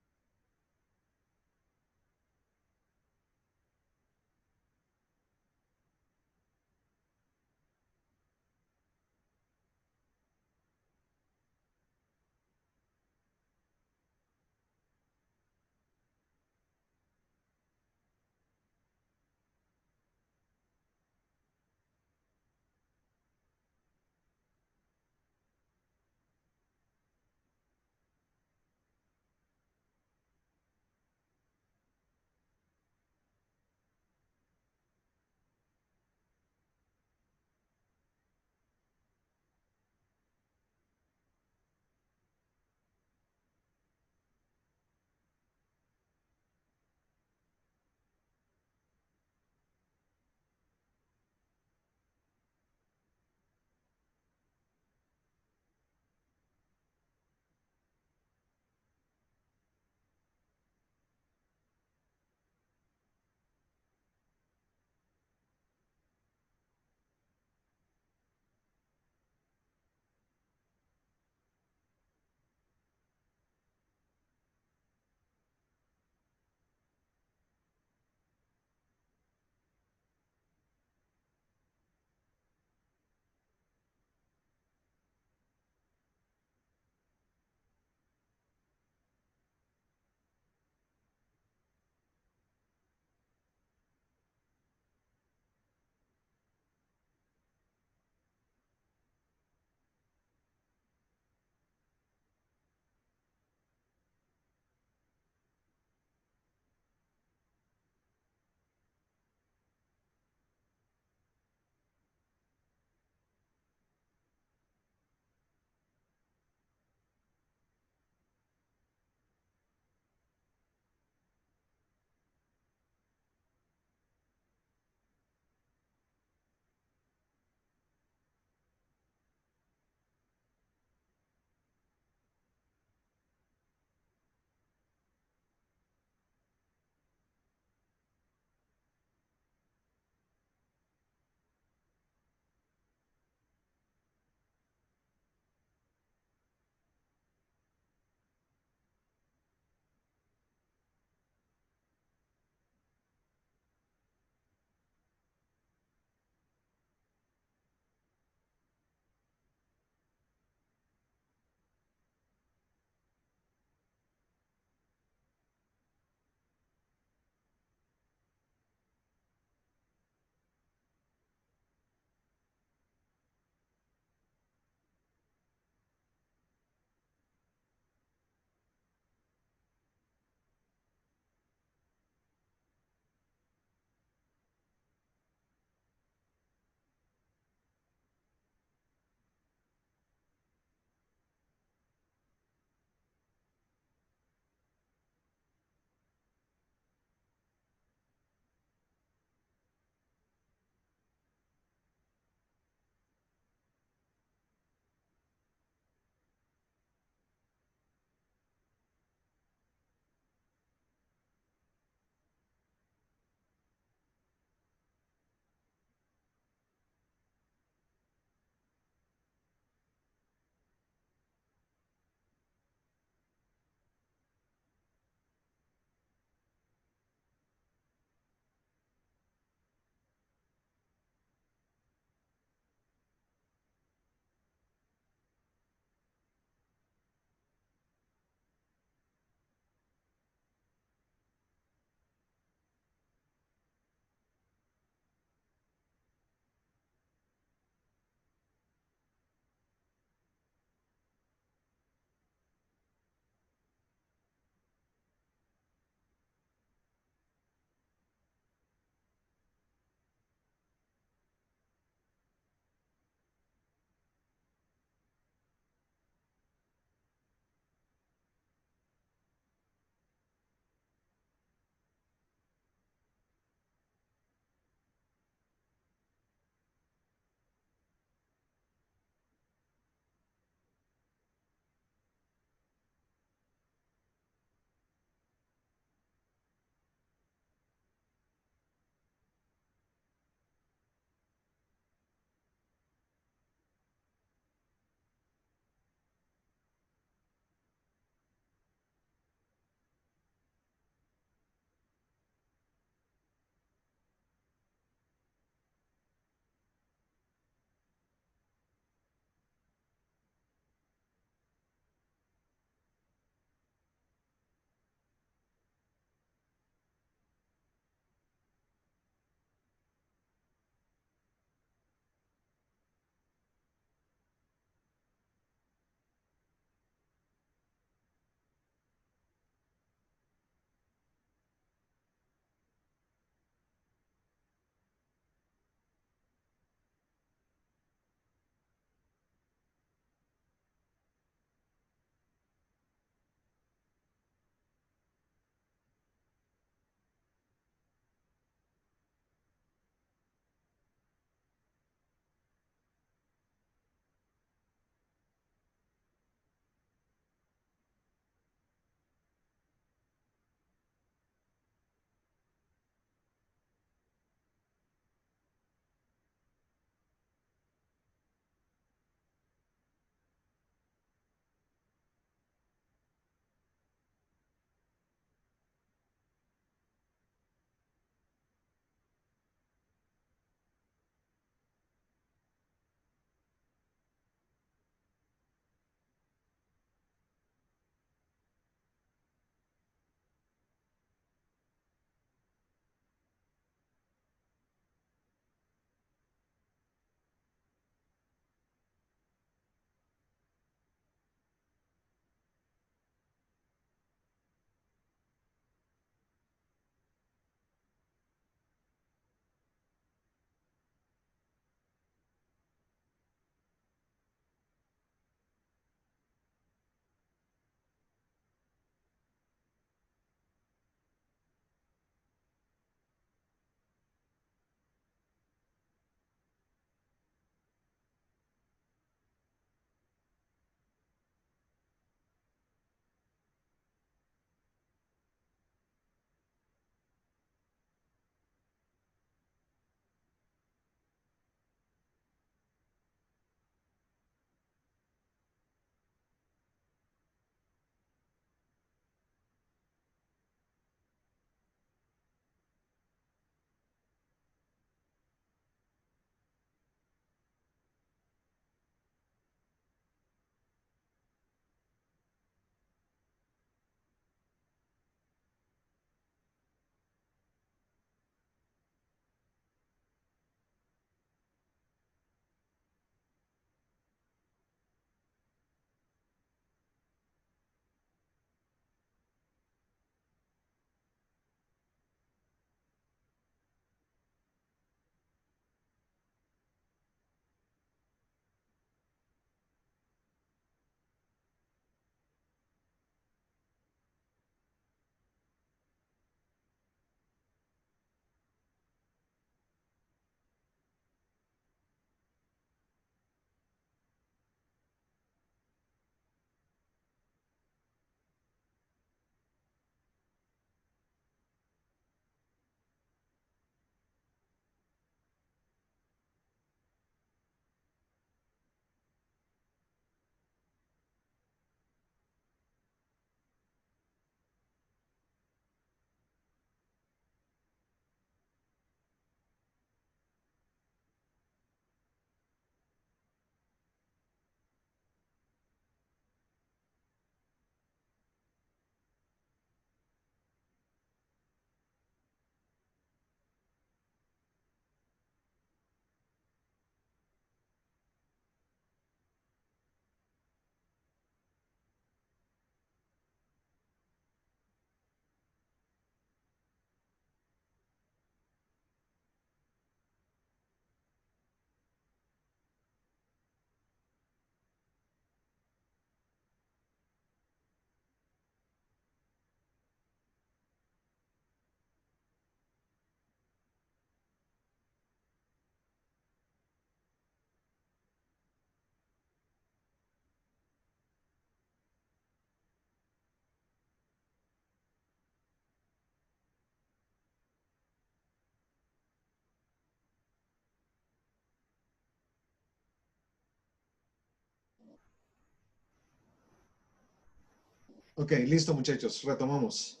Ok, listo muchachos, retomamos.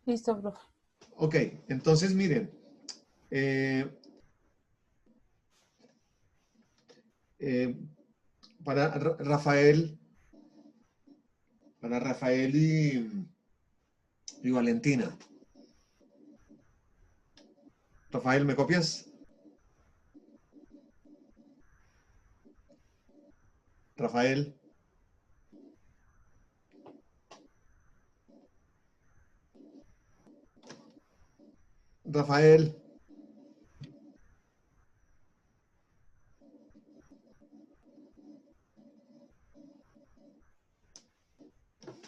Listo, profe. Ok, entonces miren, eh, para Rafael y Valentina. Rafael, ¿me copias? Rafael. Rafael.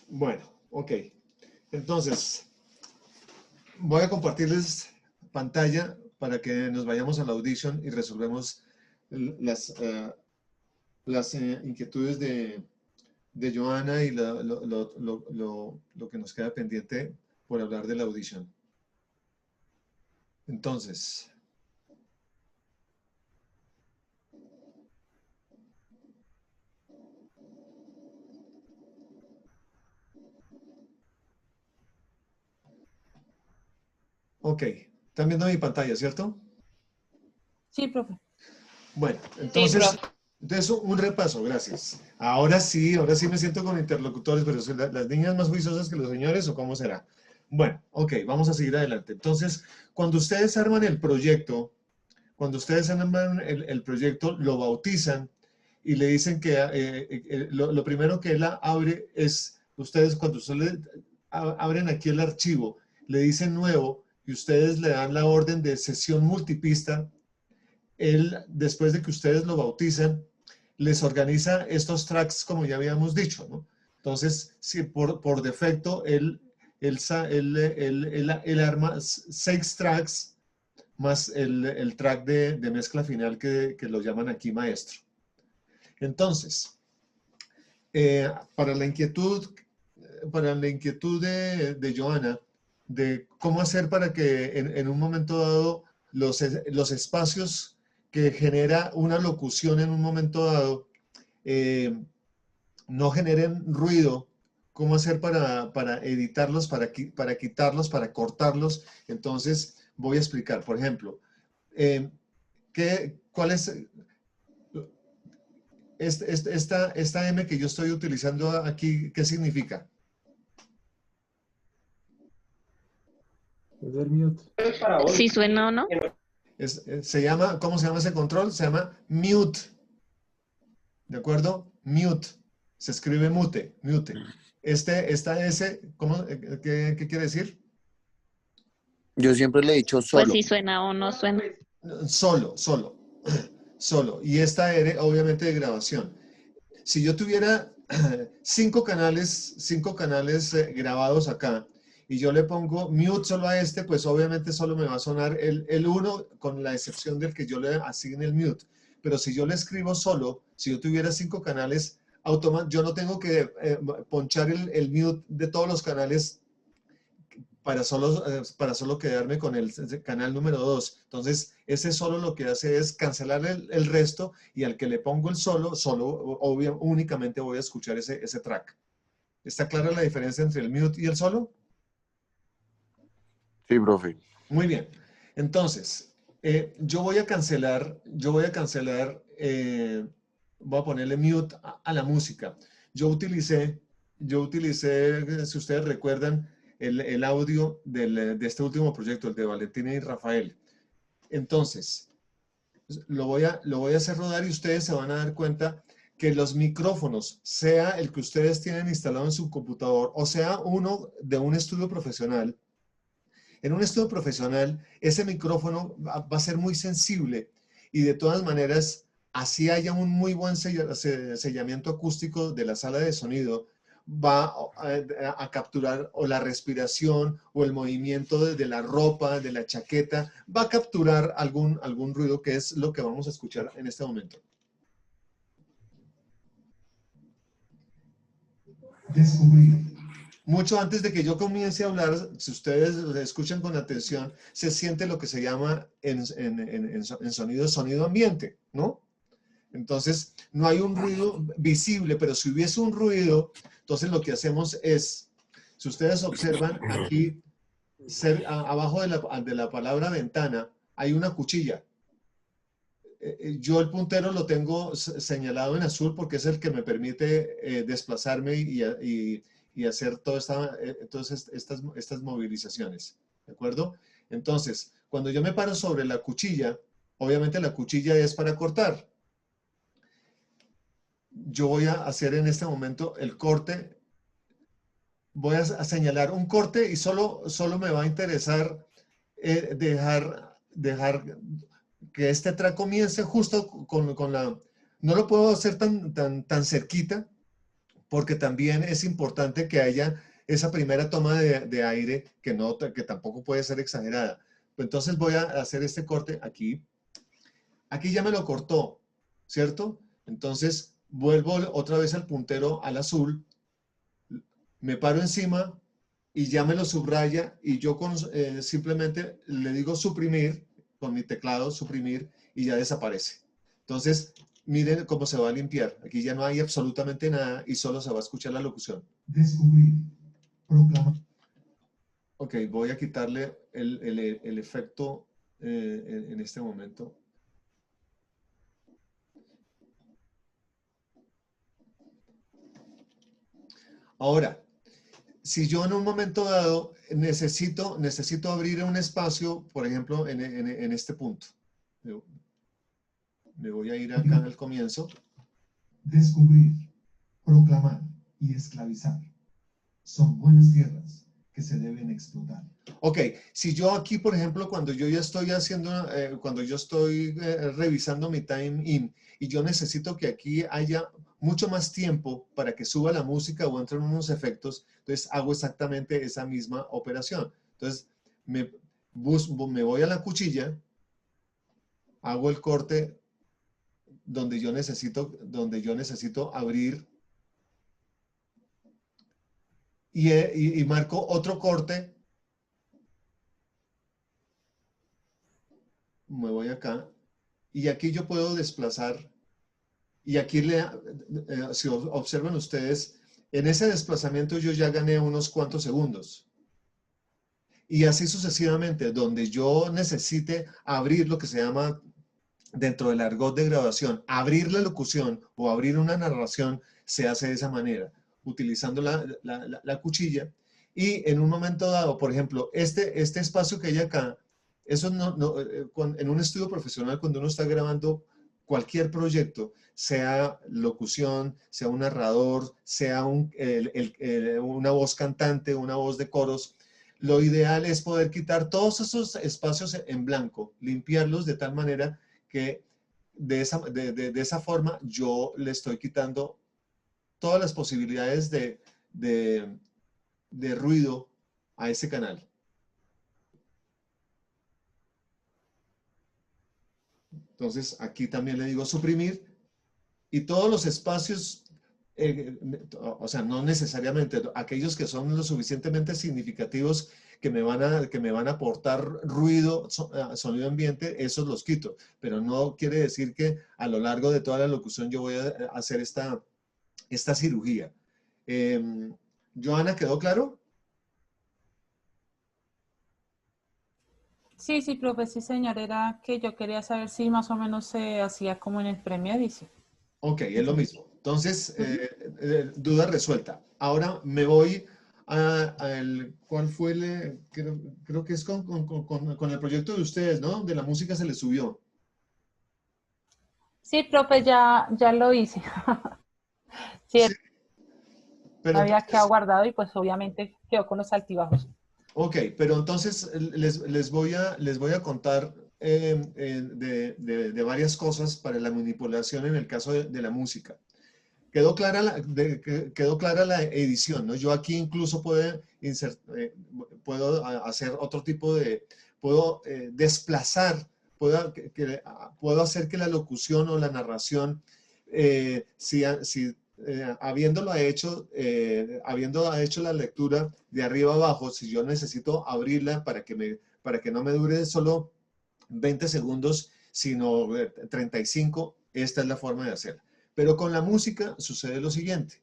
Bueno, ok. Entonces, voy a compartirles pantalla para que nos vayamos a la audition y resolvemos las inquietudes de Joana y lo que nos queda pendiente por hablar de la audition. Entonces, ok. ¿Están viendo mi pantalla, cierto? Sí, profe. Bueno, entonces, un repaso, gracias. Ahora sí me siento con interlocutores, pero ¿son las niñas más juiciosas que los señores o cómo será? Bueno, ok, vamos a seguir adelante. Entonces, cuando ustedes arman el proyecto, lo bautizan y le dicen que lo primero que él abre es, cuando ustedes abren aquí el archivo, le dicen nuevo y ustedes le dan la orden de sesión multipista. Él, después de que ustedes lo bautizan, les organiza estos tracks como ya habíamos dicho, ¿no? Entonces, si por defecto, él arma 6 tracks más el track de mezcla final que lo llaman aquí maestro. Entonces, para la inquietud de Joana, de cómo hacer para que en un momento dado los espacios que genera una locución en un momento dado no generen ruido, cómo hacer para editarlos, para quitarlos, para cortarlos. Entonces voy a explicar, por ejemplo, ¿cuál es esta M que yo estoy utilizando aquí? ¿Qué significa? Es el mute. Si suena o no. ¿Cómo se llama ese control? Se llama mute. ¿De acuerdo? Mute. Se escribe mute. Esta S, ¿qué quiere decir? Yo siempre le he dicho Pues solo. si suena o no suena. Solo. Y esta R, obviamente, de grabación. Si yo tuviera 5 canales grabados acá y yo le pongo mute solo a este, pues obviamente solo me va a sonar el 1 con la excepción del que yo le asigne el mute. Pero si yo le escribo solo, si yo tuviera 5 canales, yo no tengo que ponchar el mute de todos los canales para solo quedarme con el canal número 2. Entonces, ese solo lo que hace es cancelar el resto y al que le pongo el solo, únicamente voy a escuchar ese track. ¿Está clara la diferencia entre el mute y el solo? Sí, profe. Muy bien. Entonces, yo voy a cancelar, voy a ponerle mute a la música. Yo utilicé, si ustedes recuerdan, el audio de este último proyecto, el de Valentina y Rafael. Entonces, lo voy a hacer rodar y ustedes se van a dar cuenta que los micrófonos, sea el que ustedes tienen instalado en su computador o sea uno de un estudio profesional, en un estudio profesional ese micrófono va a ser muy sensible y de todas maneras, así haya un muy buen sellamiento acústico de la sala de sonido, va a capturar o la respiración o el movimiento de la ropa, de la chaqueta, va a capturar algún ruido, que es lo que vamos a escuchar en este momento. Descubrir mucho antes de que yo comience a hablar, si ustedes escuchan con atención, se siente lo que se llama en sonido ambiente, ¿no? Entonces, no hay un ruido visible, pero si hubiese un ruido, entonces lo que hacemos es, si ustedes observan aquí, abajo de la palabra ventana, hay una cuchilla. Yo el puntero lo tengo señalado en azul porque es el que me permite desplazarme y hacer todas estas movilizaciones, ¿de acuerdo? Entonces, cuando yo me paro sobre la cuchilla, obviamente la cuchilla es para cortar. Yo voy a hacer en este momento el corte. Voy a señalar un corte y solo me va a interesar dejar que este track comience justo con la... No lo puedo hacer tan cerquita porque también es importante que haya esa primera toma de aire que tampoco puede ser exagerada. Entonces voy a hacer este corte aquí. Aquí ya me lo cortó, ¿cierto? Entonces vuelvo otra vez al puntero al azul, me paro encima y ya me lo subraya y yo simplemente le digo suprimir, con mi teclado suprimir y ya desaparece. Entonces, miren cómo se va a limpiar. Aquí ya no hay absolutamente nada y solo se va a escuchar la locución. Descubrir, proclamar. Ok, voy a quitarle el efecto en este momento. Ahora, si yo en un momento dado necesito abrir un espacio, por ejemplo, en este punto. Me voy a ir acá al comienzo. Descubrir, proclamar y esclavizar. Son buenas tierras que se deben explotar. Ok, si yo aquí, por ejemplo, cuando yo ya estoy revisando mi time in y yo necesito que aquí haya mucho más tiempo para que suba la música o entren unos efectos, entonces hago exactamente esa misma operación. Entonces me voy a la cuchilla, hago el corte donde yo necesito abrir y marco otro corte. Me voy acá y aquí yo puedo desplazar y aquí si observan ustedes, en ese desplazamiento yo ya gané unos cuantos segundos. Y así sucesivamente, donde yo necesite abrir lo que se llama, dentro del argot de grabación, abrir la locución o abrir una narración, se hace de esa manera, utilizando la cuchilla. Y en un momento dado, por ejemplo, este espacio que hay acá, eso en un estudio profesional, cuando uno está grabando cualquier proyecto, sea locución, sea un narrador, sea una voz cantante, una voz de coros, lo ideal es poder quitar todos esos espacios en blanco, limpiarlos de tal manera que de esa forma yo le estoy quitando todas las posibilidades de ruido a ese canal. Entonces aquí también le digo suprimir y todos los espacios, o sea, no necesariamente, aquellos que son lo suficientemente significativos que me van a aportar ruido, sonido ambiente, esos los quito. Pero no quiere decir que a lo largo de toda la locución yo voy a hacer esta cirugía. Joana, ¿quedó claro? Sí, sí, profe, sí, señor. Era que yo quería saber si más o menos se hacía como en el premio Edición. Ok, es lo mismo. Entonces, duda resuelta. Ahora me voy ¿cuál fue creo que es con el proyecto de ustedes, ¿no? De la música se les subió. Sí, profe, ya lo hice. Sí, Sí. Pero había entonces, quedado guardado y pues obviamente quedó con los altibajos. ok, pero entonces les voy a contar de varias cosas para la manipulación en el caso de la música. Quedó clara la edición, ¿no? Yo aquí incluso puedo hacer otro tipo puedo desplazar, puedo hacer que la locución o la narración, si habiendo hecho la lectura de arriba abajo, si yo necesito abrirla para que no me dure solo 20 segundos, sino 35, esta es la forma de hacerla. Pero con la música sucede lo siguiente.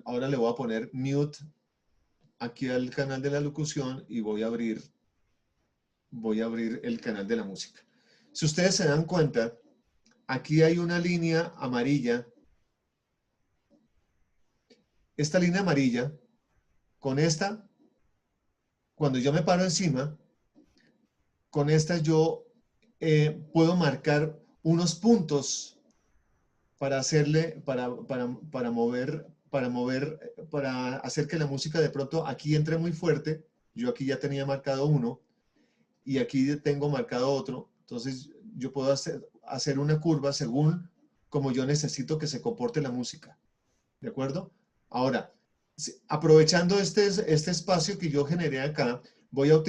Ahora le voy a poner mute aquí al canal de la locución y voy a abrir el canal de la música. Si ustedes se dan cuenta, aquí hay una línea amarilla. Esta línea amarilla, con esta, cuando yo me paro encima, con esta yo puedo marcar unos puntos para hacerle, para hacer que la música de pronto aquí entre muy fuerte. Yo aquí ya tenía marcado uno y aquí tengo marcado otro. Entonces yo puedo hacer una curva según como yo necesito que se comporte la música. ¿De acuerdo? Ahora, aprovechando este espacio que yo generé acá, voy a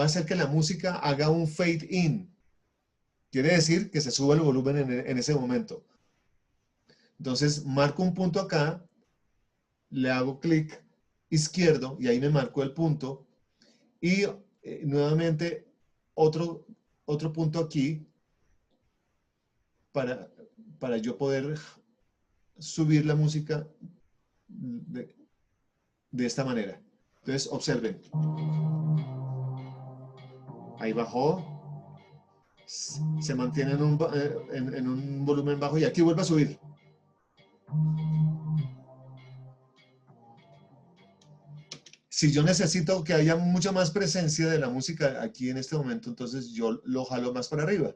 hacer que la música haga un fade in. Quiere decir que se sube el volumen en ese momento. Entonces, marco un punto acá, le hago clic izquierdo y ahí me marco el punto. Y nuevamente otro punto aquí para yo poder subir la música de esta manera. Entonces, observen. Ahí bajó. Se mantiene en un volumen bajo y aquí vuelve a subir. Si yo necesito que haya mucha más presencia de la música aquí en este momento, entonces yo lo jalo más para arriba.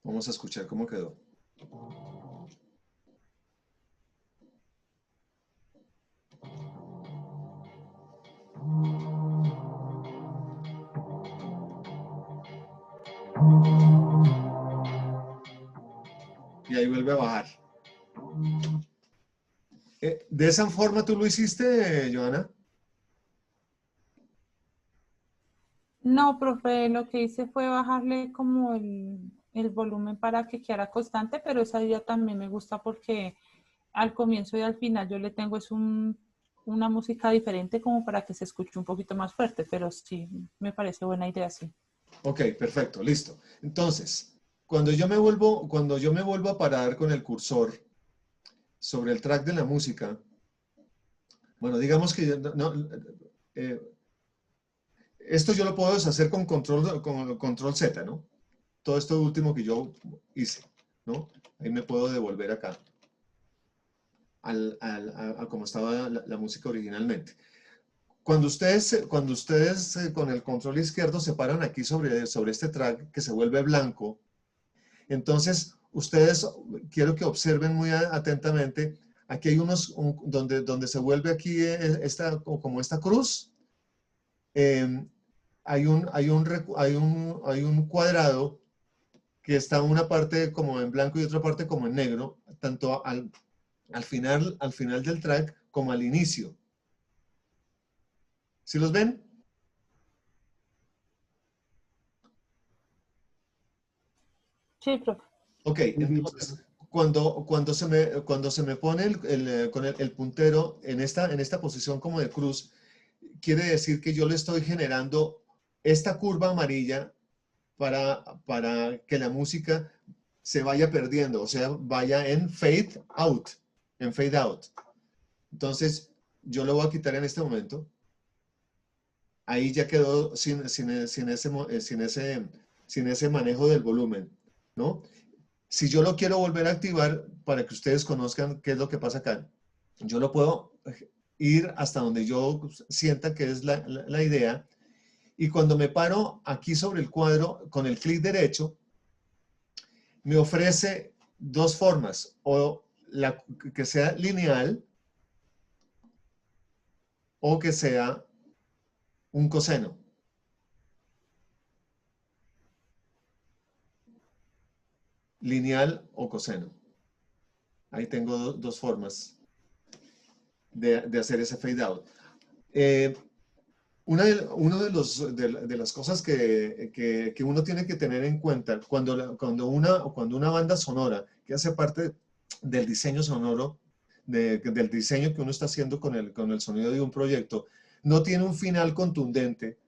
Vamos a escuchar cómo quedó. Y ahí vuelve a bajar. ¿De esa forma tú lo hiciste, Johanna? No, profe, lo que hice fue bajarle como el volumen para que quedara constante, pero esa idea también me gusta porque al comienzo y al final yo le tengo una música diferente como para que se escuche un poquito más fuerte, pero sí, me parece buena idea, sí. Ok, perfecto, listo. Entonces, cuando yo me vuelvo a parar con el cursor sobre el track de la música, bueno, digamos que esto yo lo puedo deshacer con control Z, ¿no? Todo esto último que yo hice, ¿no? Ahí me puedo devolver acá a como estaba la música originalmente. Cuando ustedes con el control izquierdo se paran aquí sobre este track que se vuelve blanco, entonces ustedes quiero que observen muy atentamente, aquí hay donde se vuelve aquí como esta cruz, hay un cuadrado que está una parte como en blanco y otra parte como en negro, tanto al final del track como al inicio. ¿Sí los ven? Sí, profe. Ok, entonces cuando se me pone con el puntero en esta posición como de cruz, quiere decir que yo le estoy generando esta curva amarilla para que la música se vaya perdiendo, o sea, vaya en fade out, Entonces, yo lo voy a quitar en este momento. Ahí ya quedó sin ese manejo del volumen, ¿no? Si yo lo quiero volver a activar para que ustedes conozcan qué es lo que pasa acá, yo lo puedo ir hasta donde yo sienta que es la idea Y cuando me paro aquí sobre el cuadro, con el clic derecho, me ofrece dos formas, o que sea lineal, o que sea un coseno. Lineal o coseno. Ahí tengo dos formas de hacer ese fade out. Una de las cosas que uno tiene que tener en cuenta cuando una banda sonora que hace parte del diseño sonoro, del diseño que uno está haciendo con el sonido de un proyecto, no tiene un final contundente,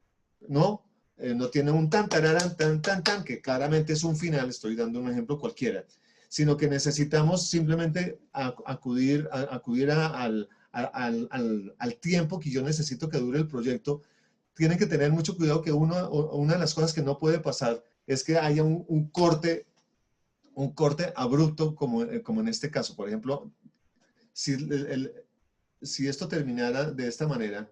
¿no? No tiene un tan, tararán, tan, tan, tan, que claramente es un final, estoy dando un ejemplo cualquiera, sino que necesitamos simplemente acudir al tiempo que yo necesito que dure el proyecto. Tienen que tener mucho cuidado que una de las cosas que no puede pasar es que haya un corte abrupto como en este caso. Por ejemplo, si esto terminara de esta manera,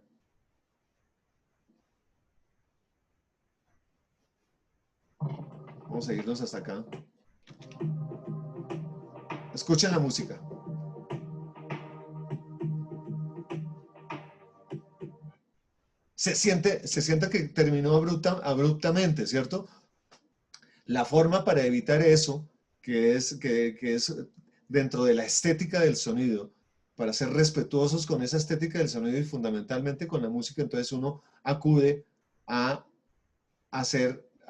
vamos a irnos hasta acá. Escuchen la música. Se siente que terminó abruptamente, ¿cierto? La forma para evitar eso, que es dentro de la estética del sonido, para ser respetuosos con esa estética del sonido y fundamentalmente con la música, entonces uno acude a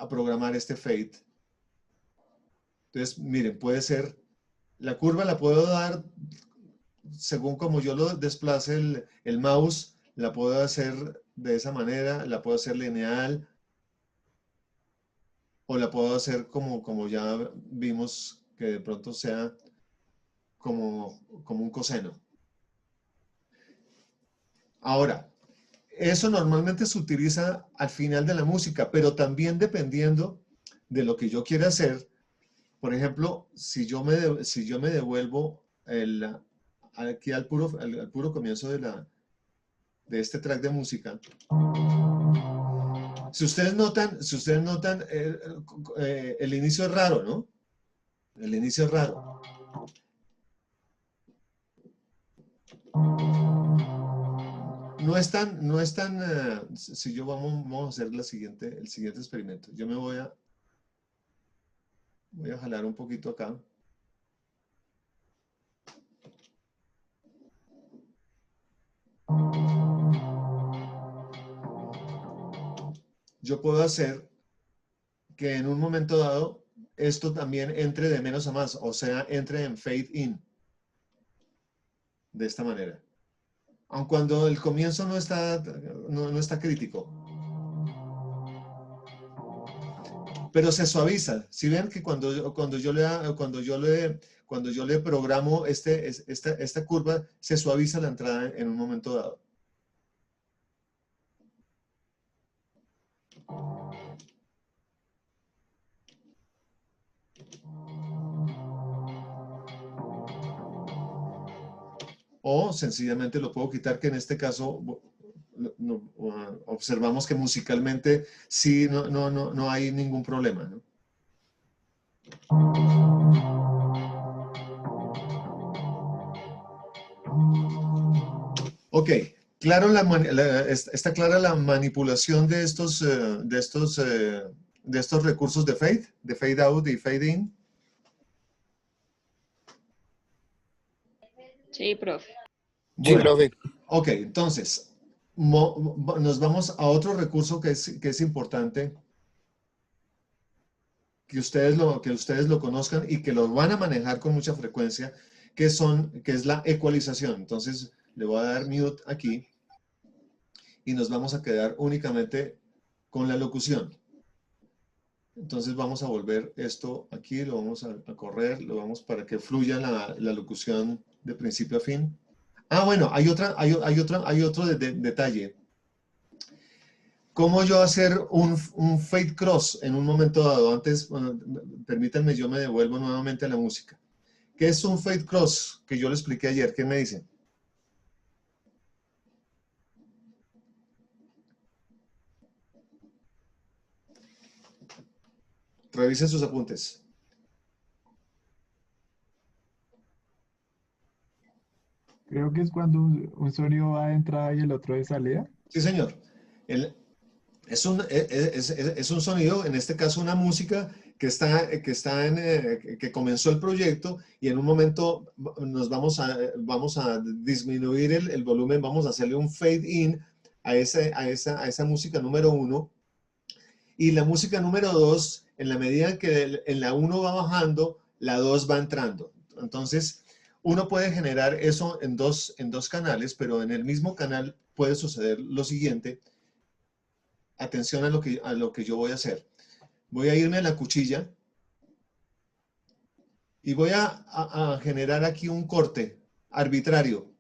programar este fade. Entonces, miren, puede ser, la curva la puedo dar según como yo lo desplace el mouse, la puedo hacer de esa manera, la puedo hacer lineal, o la puedo hacer como ya vimos, que de pronto sea como un coseno. Ahora, eso normalmente se utiliza al final de la música, pero también dependiendo de lo que yo quiera hacer. Por ejemplo, si yo me devuelvo aquí al puro comienzo de este track de música, si ustedes notan, el inicio es raro, ¿no? El inicio es raro. No es tan, si yo vamos a hacer el siguiente experimento. Yo me voy a jalar un poquito acá. Yo puedo hacer que en un momento dado esto también entre de menos a más, o sea, entre en fade in. De esta manera. Aun cuando el comienzo no está crítico. Pero se suaviza. Si ven que cuando yo le programo esta curva, se suaviza la entrada en un momento dado. O sencillamente lo puedo quitar, que en este caso observamos que musicalmente sí no hay ningún problema, ¿no? Ok, claro, está clara la manipulación de estos recursos de fade out y fade in. Sí, profe. Sí, profe. Ok, entonces, nos vamos a otro recurso que es importante que ustedes lo conozcan y que lo van a manejar con mucha frecuencia, que es la ecualización. Entonces, le voy a dar mute aquí y nos vamos a quedar únicamente con la locución. Entonces vamos a volver esto aquí, lo vamos a correr, para que fluya la locución de principio a fin. Ah, bueno, hay otro detalle. ¿Cómo yo hacer un fade cross en un momento dado? Antes, bueno, permítanme, yo me devuelvo nuevamente a la música. ¿Qué es un fade cross? Que yo lo expliqué ayer. ¿Qué me dicen? Revisen sus apuntes. Creo que es cuando un sonido va de entrada y el otro de salida. Sí, señor. Es un sonido, en este caso una música que comenzó el proyecto y en un momento vamos a disminuir el volumen, vamos a hacerle un fade in a esa música número 1 y la música número 2, en la medida que en la 1 va bajando, la 2 va entrando. Entonces, uno puede generar eso en dos canales, pero en el mismo canal puede suceder lo siguiente. Atención a lo que yo voy a hacer. Voy a irme a la cuchilla y voy a generar aquí un corte arbitrario.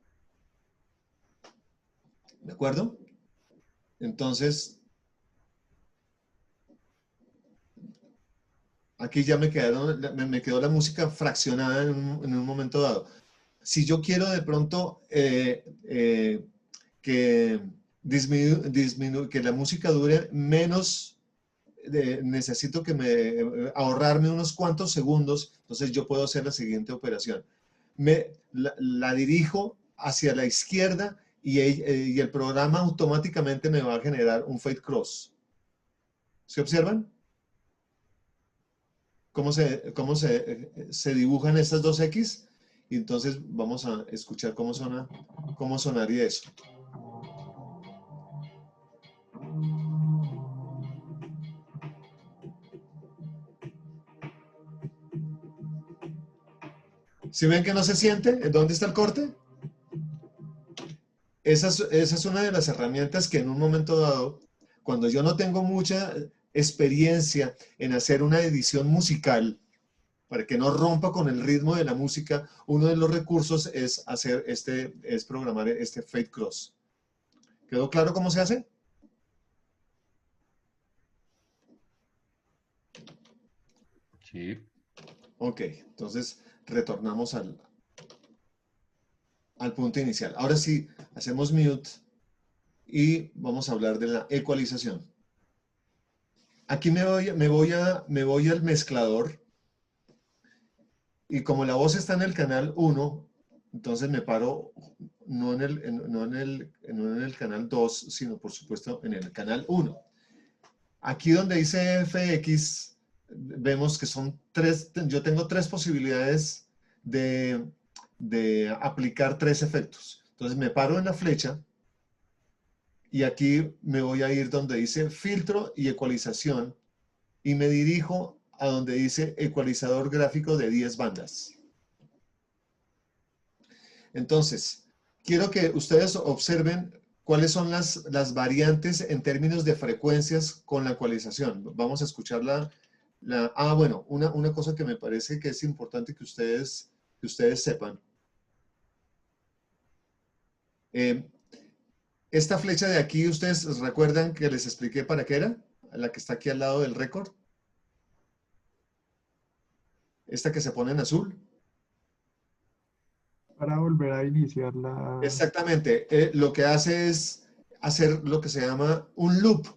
¿De acuerdo? Entonces, aquí ya me quedó la música fraccionada en un momento dado. Si yo quiero de pronto que que la música dure menos, necesito ahorrarme unos cuantos segundos, entonces yo puedo hacer la siguiente operación. La dirijo hacia la izquierda y el programa automáticamente me va a generar un fade cross. ¿Se observan? ¿Cómo se dibujan estas dos X? Y entonces vamos a escuchar cómo sonaría eso. ¿Sí ven que no se siente? ¿Dónde está el corte? Esa es una de las herramientas que en un momento dado, cuando yo no tengo mucha experiencia en hacer una edición musical, para que no rompa con el ritmo de la música, uno de los recursos es programar este fade cross. ¿Quedó claro cómo se hace? Sí. Ok, entonces retornamos al punto inicial. Ahora sí, hacemos mute y vamos a hablar de la ecualización. Aquí me voy al mezclador y como la voz está en el canal 1, entonces me paro no en el canal 2, sino por supuesto en el canal 1. Aquí donde dice FX, vemos que son yo tengo tres posibilidades de aplicar tres efectos. Entonces me paro en la flecha y aquí me voy a ir donde dice filtro y ecualización y me dirijo a donde dice ecualizador gráfico de 10 bandas. Entonces, quiero que ustedes observen cuáles son las variantes en términos de frecuencias con la ecualización. Vamos a escuchar bueno, una cosa que me parece que es importante que ustedes sepan. Esta flecha de aquí, ¿ustedes recuerdan que les expliqué para qué era? La que está aquí al lado del récord. Esta que se pone en azul. Para volver a iniciar la... Exactamente. Lo que hace es hacer lo que se llama un loop.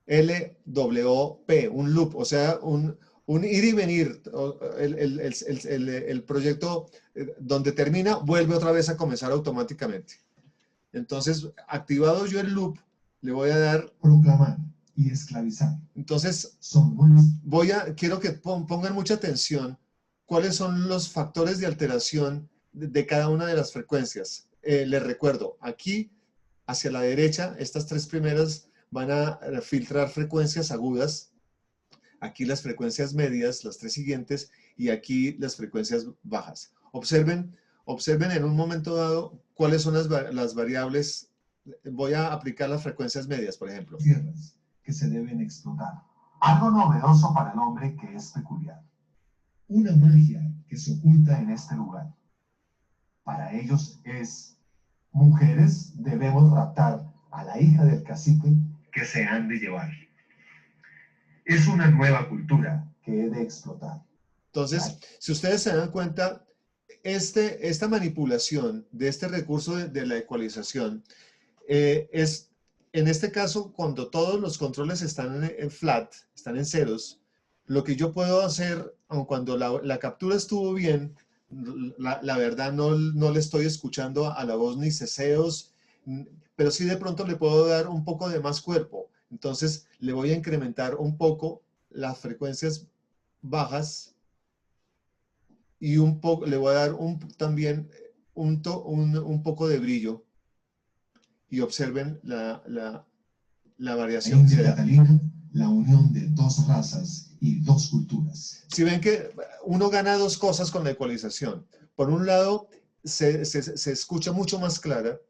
LWP, un loop, o sea, un ir y venir. El proyecto donde termina vuelve otra vez a comenzar automáticamente. Entonces, activado yo el loop, le voy a dar... Proclamar y esclavizar. Entonces, son buenos. Quiero que pongan mucha atención cuáles son los factores de alteración de cada una de las frecuencias. Les recuerdo, aquí hacia la derecha, estas tres primeras van a filtrar frecuencias agudas, aquí las frecuencias medias, las tres siguientes, y aquí las frecuencias bajas. Observen en un momento dado cuáles son las variables. Voy a aplicar las frecuencias medias, por ejemplo. Tierras que se deben explotar. Algo novedoso para el hombre que es peculiar. Una magia que se oculta en este lugar. Para ellos es: mujeres, debemos raptar a la hija del cacique que se han de llevar. Es una nueva cultura que he de explotar. Entonces, si ustedes se dan cuenta, esta manipulación de este recurso de la ecualización es, en este caso, cuando todos los controles están en flat, están en ceros, Lo que yo puedo hacer, aun cuando la captura estuvo bien, la verdad no le estoy escuchando a la voz ni ceseos, pero sí de pronto le puedo dar un poco de más cuerpo. Entonces le voy a incrementar un poco las frecuencias bajas y le voy a dar también un poco de brillo. Y observen la variación que da. La unión de dos razas y dos culturas. Si ven que uno gana dos cosas con la ecualización. Por un lado, se escucha mucho más clara.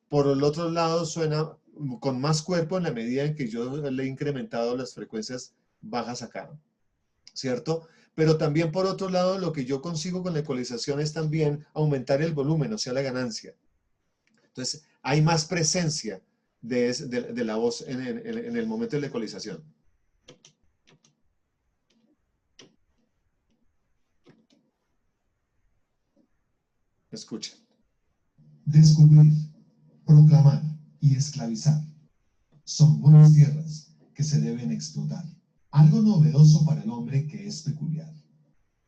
Por el otro lado, suena con más cuerpo en la medida en que yo le he incrementado las frecuencias bajas acá, ¿cierto? Pero también por otro lado, lo que yo consigo con la ecualización es también aumentar el volumen, o sea, la ganancia. Entonces, hay más presencia de la voz en el momento de la ecualización. Escuchen. Descubrir, proclamar y esclavizar son buenas tierras que se deben explotar. Algo novedoso para el hombre que es peculiar.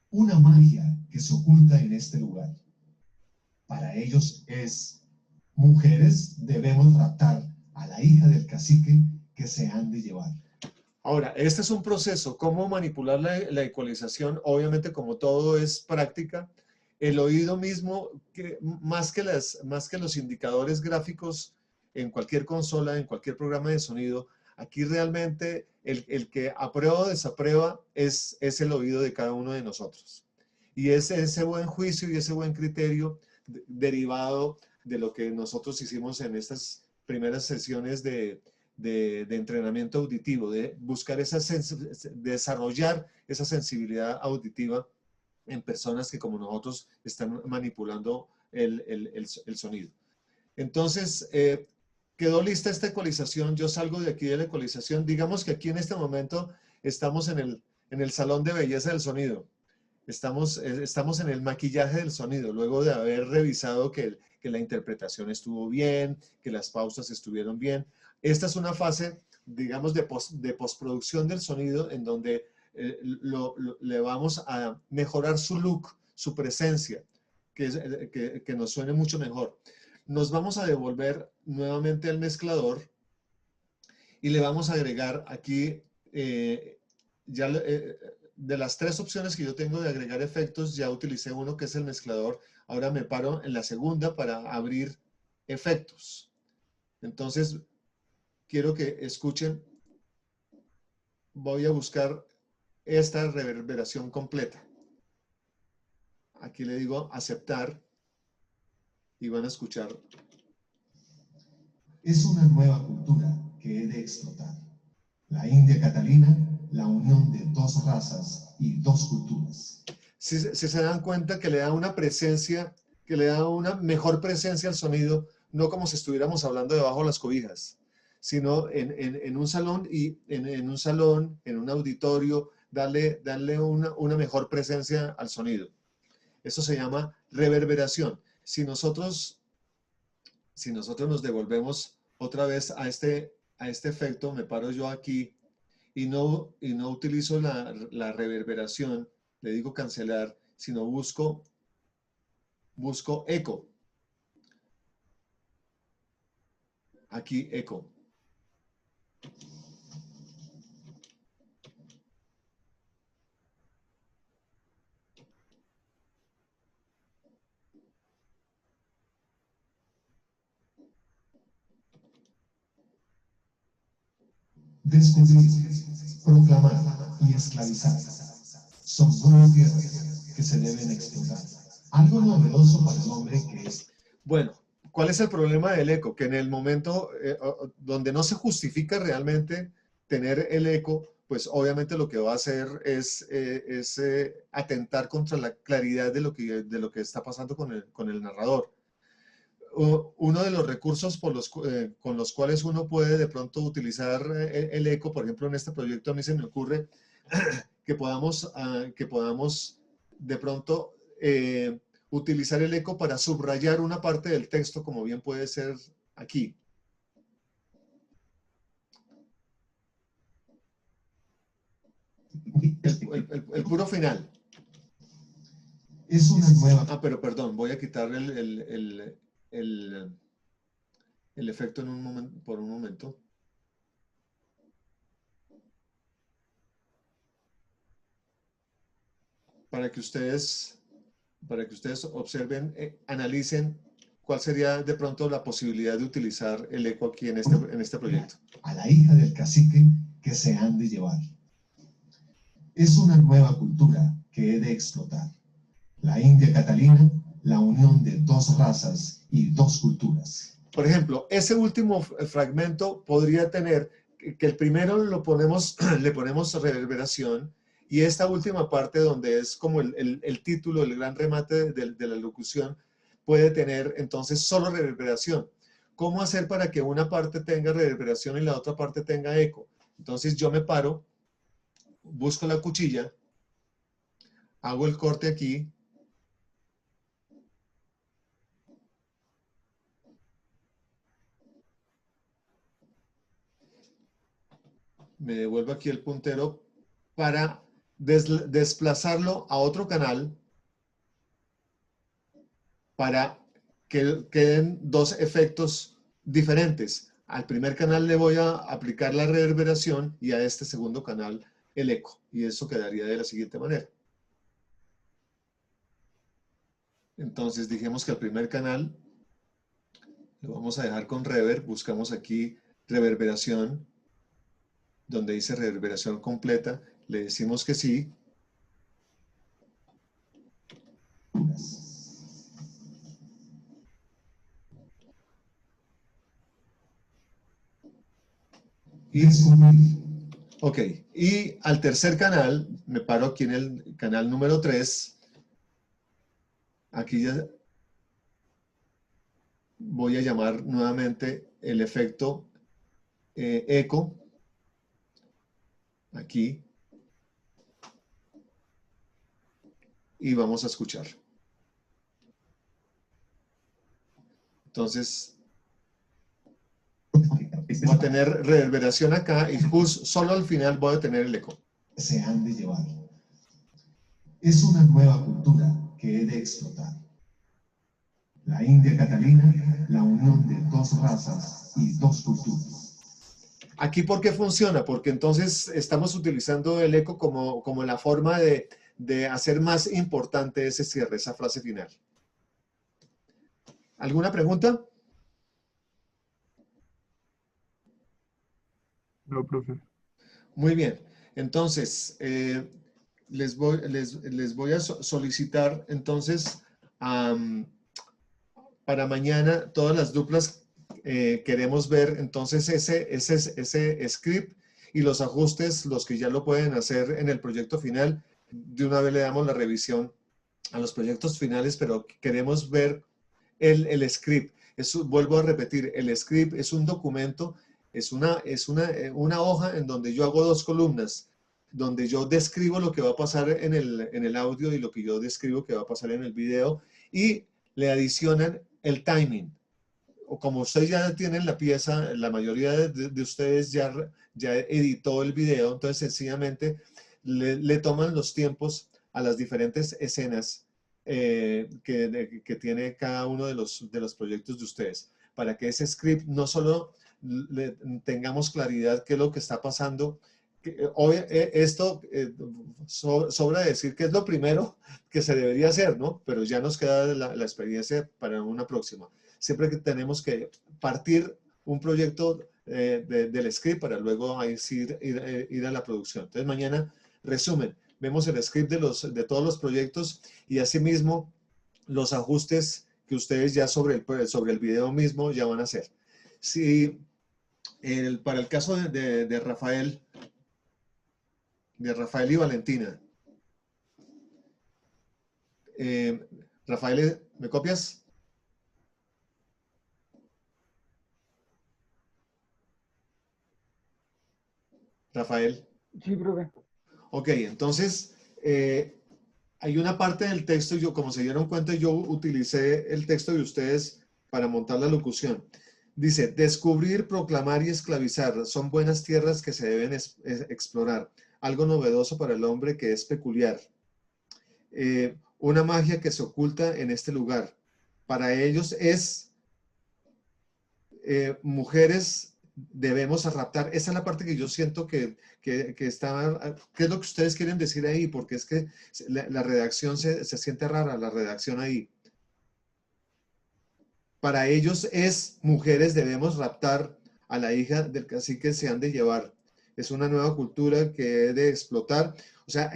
Una magia que se oculta en este lugar. Para ellos es: mujeres, debemos raptar a la hija del cacique que se han de llevar. Ahora, este es un proceso. ¿Cómo manipular la ecualización? Obviamente, como todo es práctica, el oído mismo, más que los indicadores gráficos en cualquier consola, en cualquier programa de sonido, aquí realmente el que aprueba o desaprueba es el oído de cada uno de nosotros. Y es ese buen juicio y ese buen criterio derivado de lo que nosotros hicimos en estas primeras sesiones de entrenamiento auditivo, de buscar desarrollar esa sensibilidad auditiva en personas que como nosotros están manipulando el sonido. Entonces, quedó lista esta ecualización. Yo salgo de aquí de la ecualización. Digamos que aquí en este momento estamos en el salón de belleza del sonido. Estamos en el maquillaje del sonido, luego de haber revisado que la interpretación estuvo bien, que las pausas estuvieron bien. Esta es una fase, digamos, de postproducción del sonido en donde le vamos a mejorar su look, su presencia, que nos suene mucho mejor. Nos vamos a devolver nuevamente al mezclador y le vamos a agregar aquí, de las tres opciones que yo tengo de agregar efectos, ya utilicé uno que es el mezclador. Ahora me paro en la segunda para abrir efectos. Entonces, quiero que escuchen. Voy a buscar esta reverberación completa. Aquí le digo aceptar y van a escuchar. Es una nueva cultura que he de explotar. La India Catalina, la unión de dos razas y dos culturas. Si se dan cuenta que le da una presencia, que le da una mejor presencia al sonido, no como si estuviéramos hablando debajo de las cobijas, sino en un salón y en un salón, en un auditorio, darle una mejor presencia al sonido. Eso se llama reverberación. Si nosotros nos devolvemos otra vez a este efecto, me paro yo aquí y no utilizo la reverberación, le digo cancelar, sino busco eco. Aquí eco. Descubrir, proclamar y esclavizar son buenas tierras que se deben explotar. Algo novedoso para el hombre que es. Bueno, ¿cuál es el problema del eco? Que en el momento donde no se justifica realmente tener el eco, pues obviamente lo que va a hacer es atentar contra la claridad de lo que está pasando con el narrador. Uno de los recursos con los cuales uno puede de pronto utilizar el eco, por ejemplo, en este proyecto a mí se me ocurre que podamos de pronto utilizar el eco para subrayar una parte del texto, como bien puede ser aquí. El puro final. Es una nueva... Ah, pero perdón, voy a quitar el efecto en un momento, por un momento. Para que ustedes observen, analicen cuál sería de pronto la posibilidad de utilizar el eco aquí en este proyecto. A la hija del cacique que se han de llevar. Es una nueva cultura que he de explotar. La India Catalina, la unión de dos razas y dos culturas. Por ejemplo, ese último fragmento podría tener que el primero le ponemos reverberación, y esta última parte donde es como el título, el gran remate de la locución, puede tener entonces solo reverberación. ¿Cómo hacer para que una parte tenga reverberación y la otra parte tenga eco? Entonces yo me paro, busco la cuchilla, hago el corte aquí, me devuelvo aquí el puntero para desplazarlo a otro canal para que queden dos efectos diferentes. Al primer canal le voy a aplicar la reverberación y a este segundo canal el eco. Y eso quedaría de la siguiente manera. Entonces dijimos que al primer canal lo vamos a dejar con reverb. Buscamos aquí reverberación. Donde dice reverberación completa, le decimos que sí. Ok, y al tercer canal, me paro aquí en el canal número 3. Aquí ya voy a llamar nuevamente el efecto eco. Aquí. Y vamos a escuchar. Entonces, voy a tener reverberación acá y justo solo al final voy a tener el eco. Se han de llevar. Es una nueva cultura que he de explotar. La India Catalina, la unión de dos razas y dos culturas. Aquí, ¿por qué funciona? Porque entonces estamos utilizando el eco como la forma de hacer más importante ese cierre, esa frase final. ¿Alguna pregunta? No, profe. Muy bien. Entonces, les voy a solicitar entonces para mañana todas las duplas. Queremos ver entonces ese script y los ajustes, los que ya lo pueden hacer en el proyecto final. De una vez le damos la revisión a los proyectos finales, pero queremos ver el script. Vuelvo a repetir, el script es un documento, es una hoja en donde yo hago dos columnas, donde yo describo lo que va a pasar en el audio y lo que yo describo que va a pasar en el video, y le adicionan el timing. O como ustedes ya tienen la pieza, la mayoría de ustedes ya editó el video, entonces sencillamente le toman los tiempos a las diferentes escenas que tiene cada uno de los proyectos de ustedes, para que ese script no solo tengamos claridad qué es lo que está pasando. Esto sobra decir que es lo primero que se debería hacer, ¿no? Pero ya nos queda la experiencia para una próxima. Siempre que tenemos que partir un proyecto del script para luego ir a la producción. Entonces mañana, resumen, vemos el script de todos los proyectos y asimismo los ajustes que ustedes ya sobre el video mismo ya van a hacer. Si para el caso de Rafael y Valentina, Rafael, ¿me copias? Rafael. Sí, profe. Ok, entonces hay una parte del texto, como se dieron cuenta, yo utilicé el texto de ustedes para montar la locución. Dice, descubrir, proclamar y esclavizar son buenas tierras que se deben explorar. algo novedoso para el hombre que es peculiar. Una magia que se oculta en este lugar. Para ellos es mujeres debemos raptar. Esa es la parte que yo siento que está. ¿Qué es lo que ustedes quieren decir ahí? Porque es que la redacción se siente rara, la redacción ahí. Para ellos es mujeres debemos raptar a la hija del cacique, se han de llevar. Es una nueva cultura que he de explotar. O sea,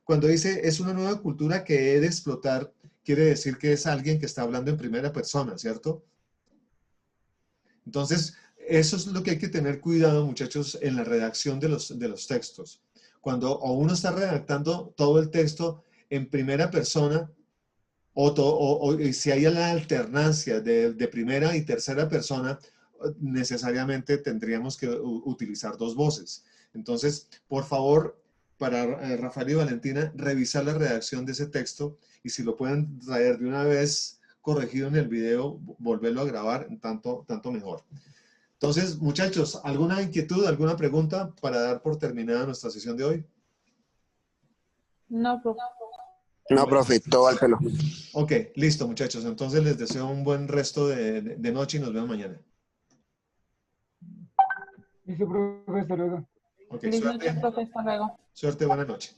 cuando dice es una nueva cultura que he de explotar, quiere decir que es alguien que está hablando en primera persona, ¿cierto? Entonces, eso es lo que hay que tener cuidado, muchachos, en la redacción de los textos. Cuando uno está redactando todo el texto en primera persona, o si hay la alternancia de primera y tercera persona, necesariamente tendríamos que utilizar dos voces. Entonces, por favor, para Rafael y Valentina, revisar la redacción de ese texto y si lo pueden traer de una vez corregido en el video, volverlo a grabar, tanto mejor. Entonces, muchachos, ¿alguna inquietud, alguna pregunta para dar por terminada nuestra sesión de hoy? No, profe. No, profe, todo al pelo. Ok, listo, muchachos. Entonces les deseo un buen resto de noche y nos vemos mañana. Listo, profe, hasta luego. Ok, Feliz suerte. noche, profe. Hasta luego. Suerte, buena noche.